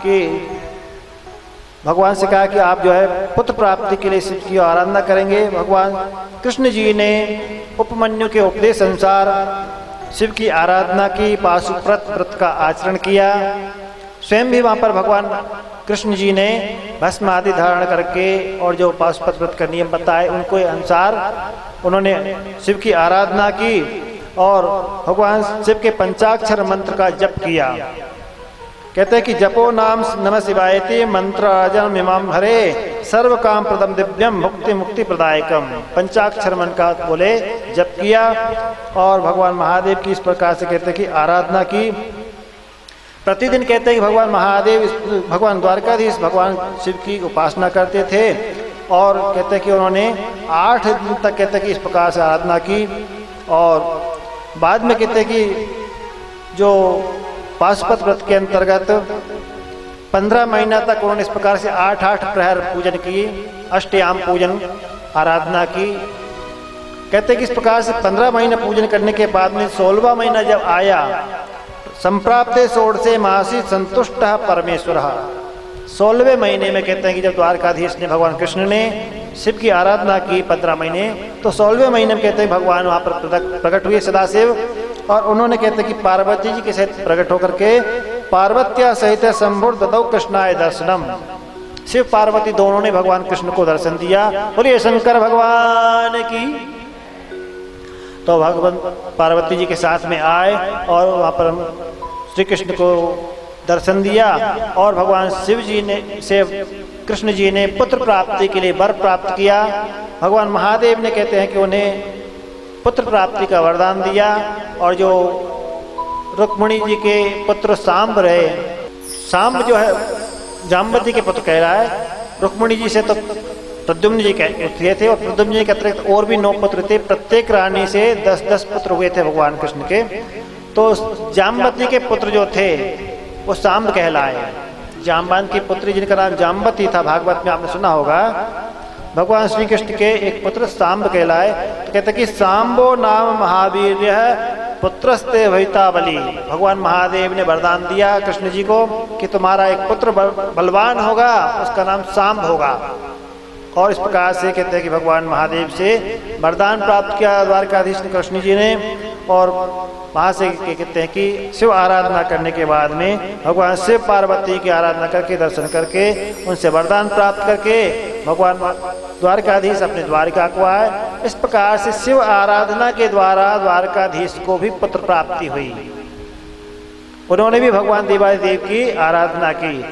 कि भगवान से कहा कि आप जो है पुत्र प्राप्ति के लिए शिव की आराधना करेंगे। भगवान कृष्ण जी ने उपमन्यु के उपदेश अनुसार शिव की आराधना की, पाशुपत व्रत का आचरण किया। स्वयं भी वहाँ पर भगवान कृष्ण जी ने भस्म आदि धारण करके और जो पाशुपत व्रत का नियम बताए उनको अनुसार उन्होंने शिव की आराधना की और भगवान शिव के पंचाक्षर मंत्र का जप किया। कहते हैं कि जपो नाम नमः शिवायते मंत्र राजन इमाम हरे सर्व काम प्रदम दिव्यम मुक्ति मुक्ति प्रदायकम। पंचाक्षर मन का बोले जप किया और भगवान महादेव की इस प्रकार से कहते हैं कि आराधना की। प्रतिदिन कहते हैं कि भगवान महादेव भगवान द्वारकाधीश भगवान शिव की उपासना करते थे और कहते हैं कि उन्होंने 8 दिन तक कहते हैं कि इस प्रकार से आराधना की। और बाद में कहते हैं कि जो पाशुपत व्रत के अंतर्गत 15 महीना तक उन्होंने इस प्रकार से 8-8 प्रहर पूजन की, अष्टयाम पूजन आराधना की। कहते हैं कि इस प्रकार से 15 महीने पूजन करने के बाद में 16वां महीना जब आया, संप्राप्ते षोडशे मासी संतुष्ट परमेश्वर। 16वें महीने में कहते हैं कि जब द्वारकाधीश ने भगवान कृष्ण ने शिव की आराधना की 15 महीने, तो 16वें महीने में कहते हैं भगवान वहाँ पर प्रकट हुए सदाशिव। और उन्होंने कहते हैं कि पार्वती जी के सहित प्रकट होकर के पार्वत्या सहित शंभुर ददौ कृष्णाय दर्शनम। शिव पार्वती दोनों ने भगवान कृष्ण को दर्शन दिया। बोलिए शंकर भगवान की। तो भगवान पार्वती जी के साथ में आए और वहाँ पर श्री कृष्ण को दर्शन दिया और भगवान शिव जी ने से कृष्ण जी ने पुत्र प्राप्ति के लिए वर प्राप्त किया। भगवान महादेव ने कहते हैं कि उन्हें पुत्र प्राप्ति का वरदान दिया। और जो रुक्मिणी जी के पुत्र सांब रहे, सांब जो है जाम्बती के पुत्र कह रहा है, रुक्मिणी जी से तो प्रद्युम्न जी के थे और प्रद्युम्न जी के अतिरिक्त और भी 9 पुत्र थे। प्रत्येक रानी से 10-10 पुत्र हुए थे भगवान कृष्ण के। तो जाम्बती के पुत्र जो थे वो सांब कहलाए। जाम्बान की पुत्री जिनका नाम जाम्बती था, भागवत में आपने सुना होगा। भगवान श्री कृष्ण के एक पुत्र सांब कहलाए। तो कहते कि सांबो नाम महावीर पुत्रस्ते वहिता बलि। भगवान महादेव ने वरदान दिया कृष्ण जी को कि तुम्हारा एक पुत्र बलवान होगा, उसका नाम सांब होगा। और इस प्रकार से कहते हैं कि भगवान महादेव से वरदान प्राप्त किया द्वारकाधीश कृष्ण जी ने। और वहाँ से कहते हैं कि शिव आराधना करने के बाद में भगवान शिव पार्वती की आराधना करके दर्शन करके उनसे वरदान प्राप्त करके भगवान द्वारकाधीश अपने द्वारिका को आए। इस प्रकार से शिव आराधना के द्वारा द्वारकाधीश को भी पुत्र प्राप्ति हुई। उन्होंने भी भगवान देवादिदेव की आराधना की।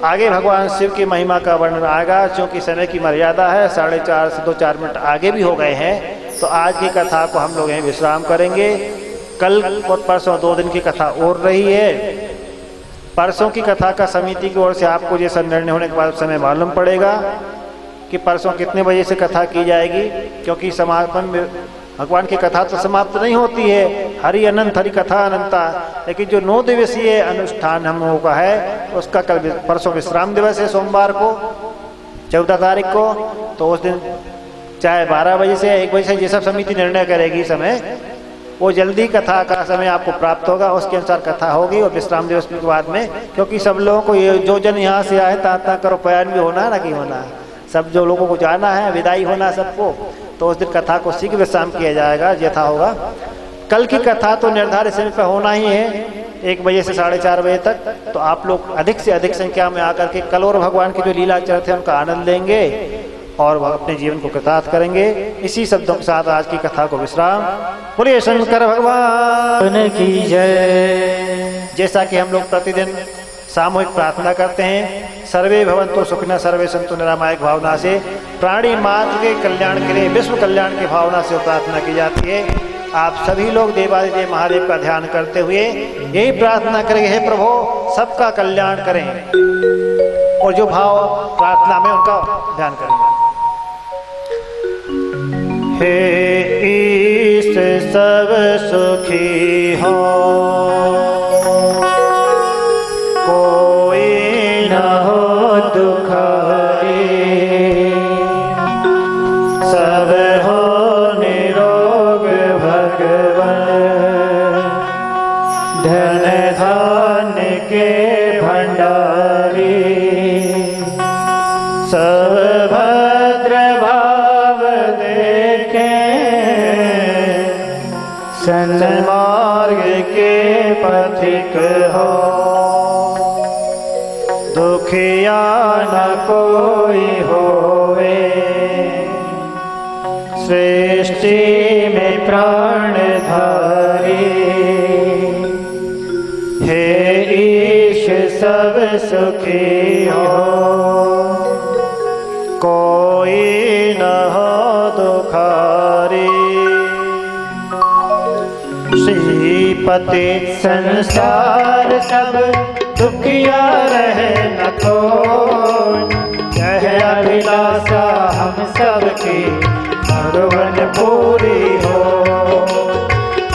आगे भगवान शिव की महिमा का वर्णन आएगा, क्योंकि समय की मर्यादा है, 4:30 से 2-4 मिनट आगे भी हो गए हैं। तो आज की कथा को हम लोग यहीं विश्राम करेंगे। कल और परसों 2 दिन की कथा और रही है। परसों की कथा का समिति की ओर से आपको जैसा निर्णय होने के बाद समय मालूम पड़ेगा कि परसों कितने बजे से कथा की जाएगी, क्योंकि समापन में भगवान की कथा तो समाप्त नहीं होती है। हरि अनंत हरि कथा अनंता। लेकिन जो 9 दिवसीय अनुष्ठान हम लोगों का है उसका कल परसों विश्राम दिवस है, सोमवार को 14 तारीख को। तो उस दिन चाहे 12 बजे से 1 बजे से ये सब समिति निर्णय करेगी समय, वो जल्दी कथा का समय आपको प्राप्त होगा, उसके अनुसार कथा होगी। और विश्राम दिवस के बाद में, क्योंकि सब लोगों को ये जो जन यहाँ से आए ता करो पयान भी होना है ना कि होना है, सब जो लोगों को जाना है विदाई होना सबको, तो उस दिन कथा को शीघ्र विश्राम किया जाएगा यथा होगा। कल की कथा तो निर्धारित समय पर होना ही है, 1 बजे से 4:30 बजे तक। तो आप लोग अधिक से अधिक संख्या में आकर के कल और भगवान के जो लीला चरित्र हैं उनका आनंद लेंगे और वह अपने जीवन को कृतार्थ करेंगे। इसी शब्दों के साथ आज की कथा को विश्राम। बोलिए शंकर भगवान की जय। जैसा कि हम लोग प्रतिदिन सामूहिक प्रार्थना करते हैं, सर्वे भवन्तु सुखिनः सर्वे सन्तु निरामयक भावना से प्राणी मात्र के कल्याण के लिए, विश्व कल्याण की भावना से प्रार्थना की जाती है। आप सभी लोग देवादिदेव महादेव का ध्यान करते हुए यही प्रार्थना करेंगे, हे प्रभु सबका कल्याण करें। और जो भाव प्रार्थना में उनका ध्यान करेंगे। हे ईश सब सुखी हो, कोई न हो दुखी, सब हो निरोग भगवन, धन धान्य के भंडारी, सब भद्र भाव देखे, सन्मार्ग के पथिक हो, दुखिया न कोई होवे, सृष्टि में प्राण धारी, हे ईश सुखी हो, कोई न हो दुखारी। श्रीपति संसार सब दुखिया रहे न तो, यह अभिलाषा हम सबकी भगवन पूरी हो।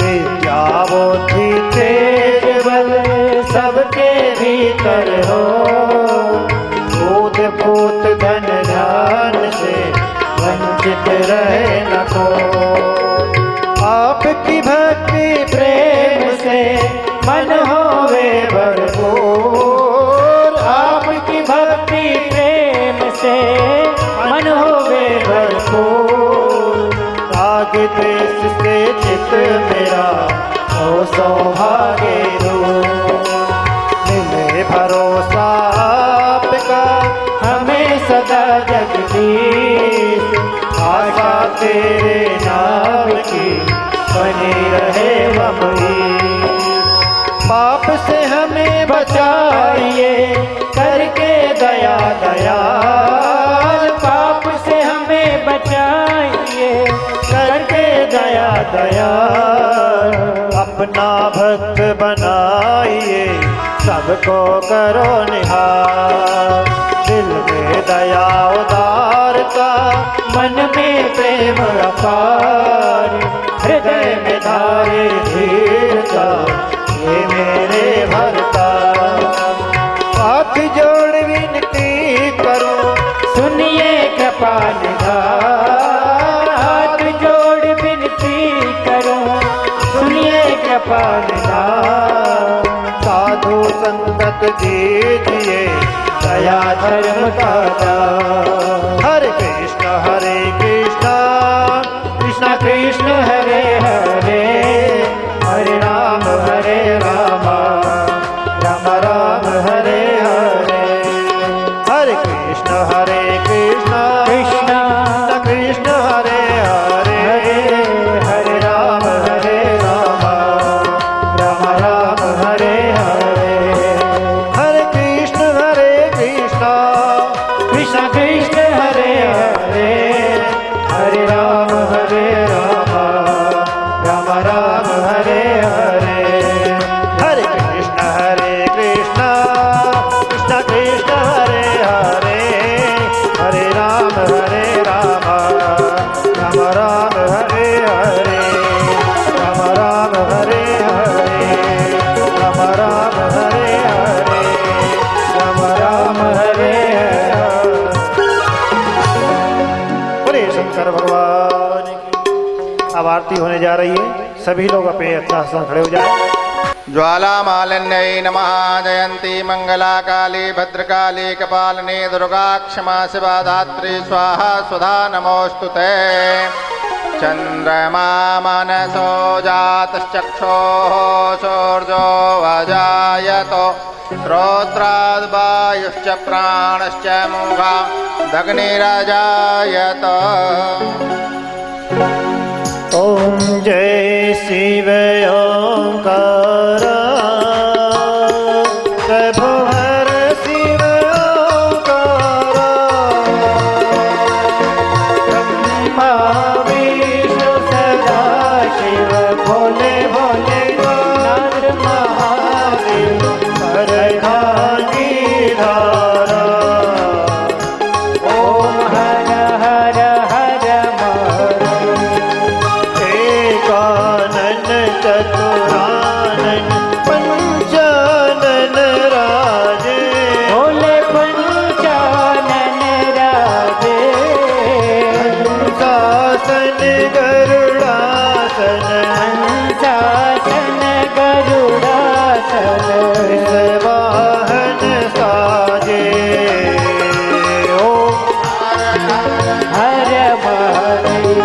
विद्या बुद्धि तेज बल सबके भीतर हो, दूध पूत धन ध्यान से वंचित रहे न को। आपकी भक्ति प्रेम से मन होवे भरपूर, आपकी भक्ति प्रेम से मन होवे भरपूर। राग द्वेष से चित मेरा हो सौभाग्य दूर, मिले भरोसा आपका हमें सदा जगदीश। आशा तेरे नाम की बनी रहे ममरी, पाप से हमें बचाइए करके दया दयाल। पाप से हमें बचाइए करके दया दयाल। अपना भक्त बनाइए सबको करो निहार, दिल में दया उदारता मन में प्रेम अपार। हृदय में धारे धीरता ये मेरे भरता। हाथ जोड़ विनती करो सुनिए कृपा निधान, हाथ जोड़ विनती करो सुनिए कृपा निधान। साधु संगत दीजिए दया धर्म का दान। हरे कृष्ण कृष्ण कृष्ण हरे हरे, हरे राम राम राम हरे हरे। हरे कृष्ण कृष्ण कृष्ण हरे हरे, हरे राम राम राम हरे हरे। हरे कृष्ण कृष्ण कृष्ण हरे हरे, हरे राम राम हरे हरे। हरे कृष्ण कृष्ण कृष्ण हरे हरे, हरे राम राम हरे हरे। राम राम हरे हरे, राम राम हरे हरे, राम राम हरे हरे। बोले शंकर भगवान की। अब आरती होने जा रही है, सभी लोग अपने यथास्थान खड़े हो जाए। ज्वालामालिन्यै नमः। जयन्ती मंगला काली भद्रकाली कपालिनी दुर्गा क्षमा शिवा धात्री स्वाहा सुधा नमोऽस्तुते। चंद्रमा मनसो जातश्चक्षुः सूर्यो अजायतो, श्रोत्राद्वायुश्च प्राणश्च मुखादग्निरजायत। ओम जय शिव ओंकार, प्रभु हर शिव ओंकार। ब्रह्मा विष्णु सदा शिव भोले भोले, नाथ महादेव हर खानी धारा। ओम हर हर हर चतुरानन पंचानन राजे, भोले पंचानन राजे। हंसासन गरुड़ासन, हंसासन गरुड़ासन। वाहन साजे ओम हर महादेव।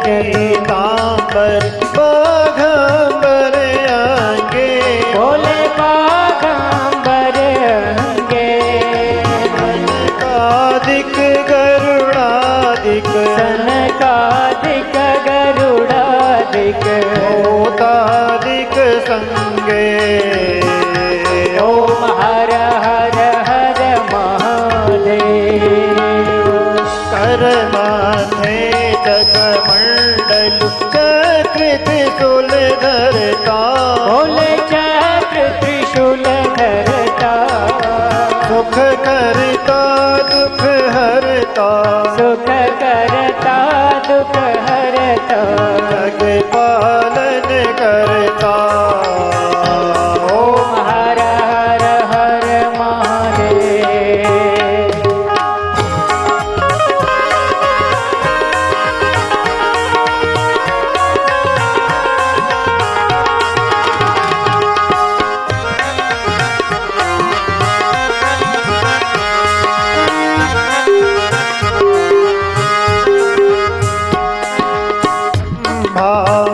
पीतांबर बाघंबर अंगे बोले बाघंबर अंगे सनकादिक गरुड़ादिक सनकादिक गरुड़ादिक भूतादिक संगे ओम हर हर हर महादेव कर माथे चकमंडल चक्र त्रिशूल धरता बोले चक्र त्रिशूल धरता सुख करता दुख हरता सुख करता दुख हरता जग पालन करता ओम हर हर हर महादेव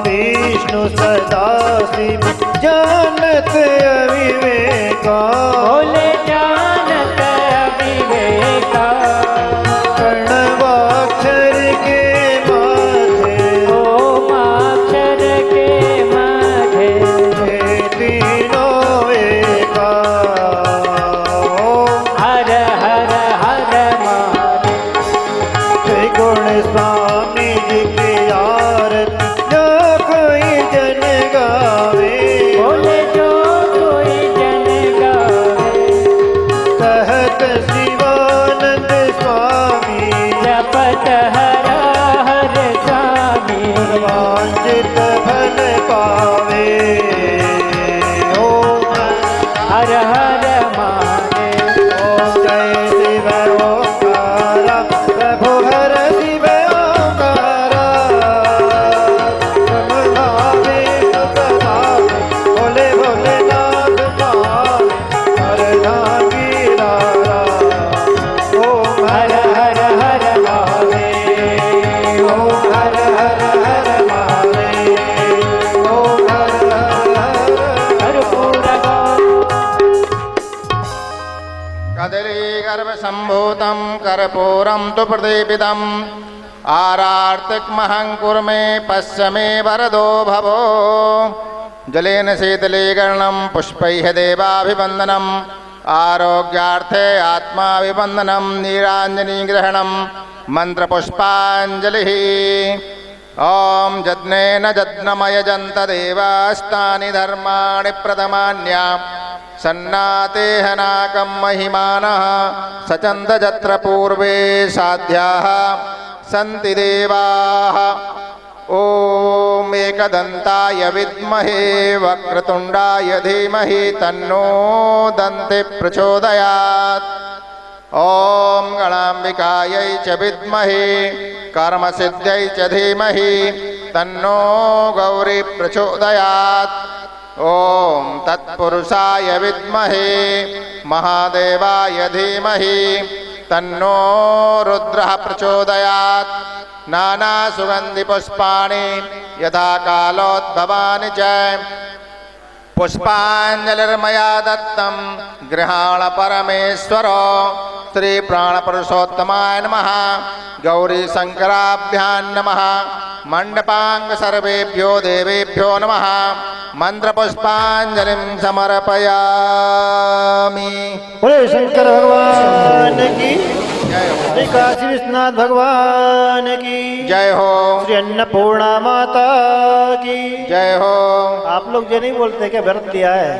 विष्णु सदा शिव जानत अविवेका बोले जानत अविवेका प्रणवाक्षर के माथे ओमाक्षर के माधे हे तीनों एका हर हर हर महादेव त्रिगुण स्वामी जी की आरती जो कोई जन गावे बोले जो कोई जन गावे कहत शिवानंद स्वामी जपत हर हर स्वामी वांछित फल पावे ओम हर हर महादेव ओम जय शिव ओंकारा प्रभु हर शिव ओंकारा समभावे सुखभावे भोले भोले नाथ पावे हर नागी रारा ओम हर हर हर महादेव ओम हर हर हर महादेव ओम हर हर हर कर्पूर कदलीगर्भसम्भूतं कर्पूरं तु प्रदीपितम् आरार्तिकमहं कुर्मे पश्य मे वरदो भवो जलेन शीतलीकरणं पुष्पैः देवाभिवन्दनम् आरोग्यार्थे आत्माभिवन्दनं नीराञ्जनीग्रहणं मन्त्रपुष्पाञ्जलिः ॐ यज्ञेन यज्ञमयजन्त देवास्तानि धर्माणि प्रथमान्या सन्नातेहनाकं महिमानः सचन्दजत्र पूर्वे साध्याः सन्ति देवाः ॐ एकदन्ताय विद्महे वक्रतुण्डाय धीमहि तन्नो दन्ति प्रचोदयात् ॐ गणाम्बिकायै च विद्महे कर्मसिद्ध्यै च धीमहि तन्नो गौरी प्रचोदयात् ॐ तत्पुरुषाय विद्महे महादेवाय धीमहि तन्नो रुद्रः प्रचोदयात् नानासुगन्धिपुष्पाणि यथा कालोद्भवानि च पुष्पाञ्जलिर्मया दत्तं गृहाण परमेश्वर श्रीप्राणपुरुषोत्तमाय नमः गौरीशङ्कराभ्यां नमः मण्डपाङ्ग सर्वेभ्यो देवेभ्यो नमः मन्त्रपुष्पाञ्जलिं समर्पयामि। बोले शंकर भगवान की जय हो श्री काशी विश्वनाथ भगवान की जय हो श्री अन्नपूर्णा माता की जय हो। आप लोग ये नहीं बोलते क्या व्रत लिया है?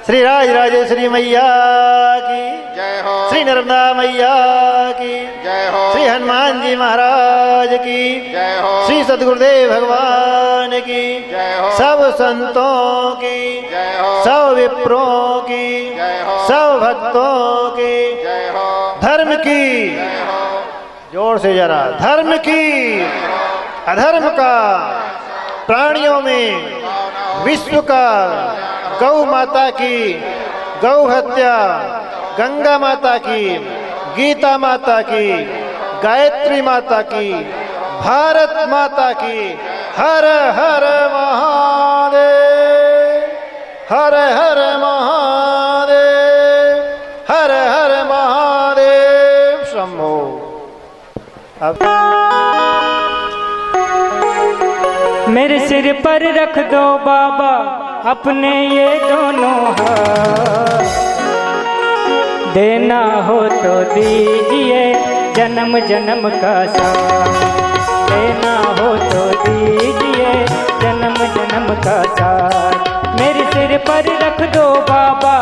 श्री राजराजेश्वरी मैया की जय हो श्री नर्मदा मैया की जय हो श्री हनुमान जी महाराज की जय हो श्री सदगुरुदेव भगवान की जय हो सब संतों की जय हो सब विप्रों की जय हो सब भक्तों की जय हो धर्म की जय हो जोर से जरा धर्म की अधर्म का प्राणियों में विश्व का गौ माता की गौ हत्या गंगा माता की गीता माता की गायत्री माता की भारत माता की हर हर महादेव, हर हर महादेव, हर हर महादेव शंभो। अब मेरे सिर पर रख दो बाबा अपने ये दोनों हाथ, देना हो तो दीजिए जन्म जन्म का साथ, देना हो तो दीजिए जन्म जन्म का साथ। मेरे सिर पर रख दो बाबा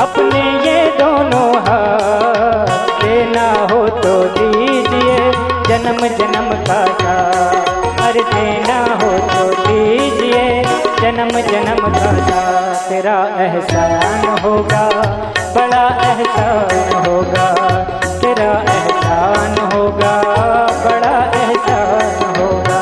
अपने ये दोनों हाथ, देना हो तो दीजिए जन्म जन्म का साथ, अरे देना हो तो दीजिए जन्म जन्म का साथ। तेरा एहसान होगा, बड़ा एहसान होगा, तेरा एहसान होगा, बड़ा एहसान होगा।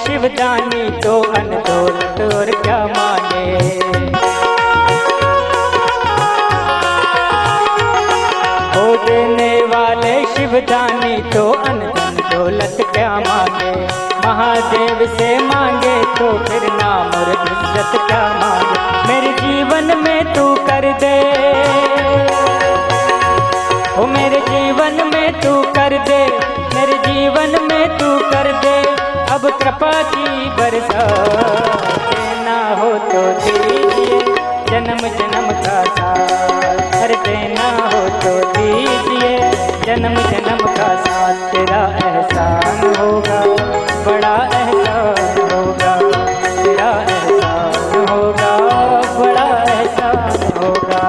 शिवदानी तो अनदौलत और क्या मांगे, हो देने वाले शिवदानी तो अनधन दौलत क्या मांगे। महादेव से मांगे तो फिर नाम और इज्जत क्या मांगे। मेरे जीवन में तू कर दे, ओ मेरे जीवन में तू कर दे, मेरे जीवन में तू कर दे अब कृपा की बरसात। देना हो तो दीजिए जन्म जन्म का साथ, अरे देना हो तो दीजिए जन्म जन्म का साथ। तेरा एहसान होगा, बड़ा एहसान होगा, तेरा एहसान होगा, बड़ा एहसान होगा।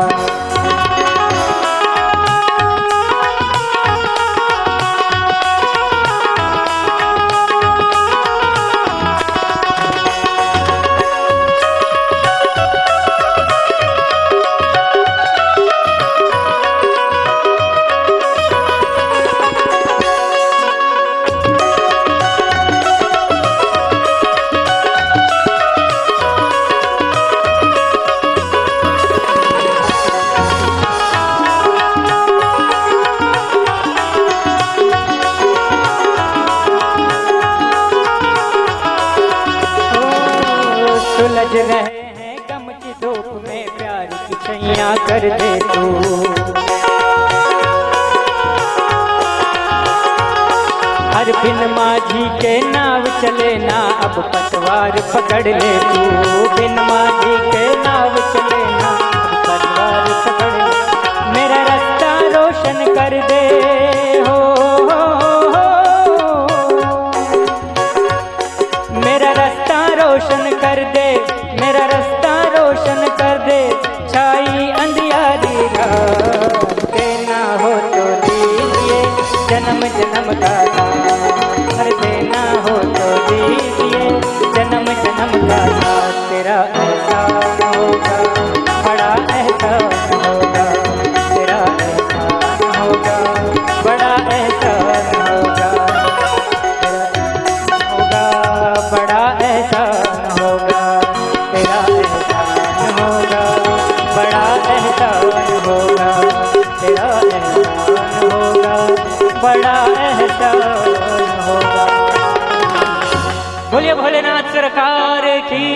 सुलझ रहे हैं गम की धूप में प्यार की छैया कर दे तू, हर बिन माझी के नाव चले ना अब पतवार पकड़ ले तू, बिन माझी के नाव चले ना अब पतवार पकड़ ले। मेरा रास्ता रोशन कर दे हो, मेरा रास्ता रोशन कर दे, मेरा रास्ता रोशन कर दे, छाई अंधियारी रात। देना हो तो दीजिए जन्म जन्म का साथ, हर देना हो तो दीजिए जन्म जन्म का साथ। तेरा एहसान होगा, बड़ा एहसान होगा, तेरा एहसान होगा, बड़ा एहसान होगा, होगा बड़ा एहसान होगा, तेरा एहसान होगा, बड़ा एहसान होगा, तेरा एहसान होगा, बड़ा एहसान होगा। बोलिए भोलेनाथ सरकार की।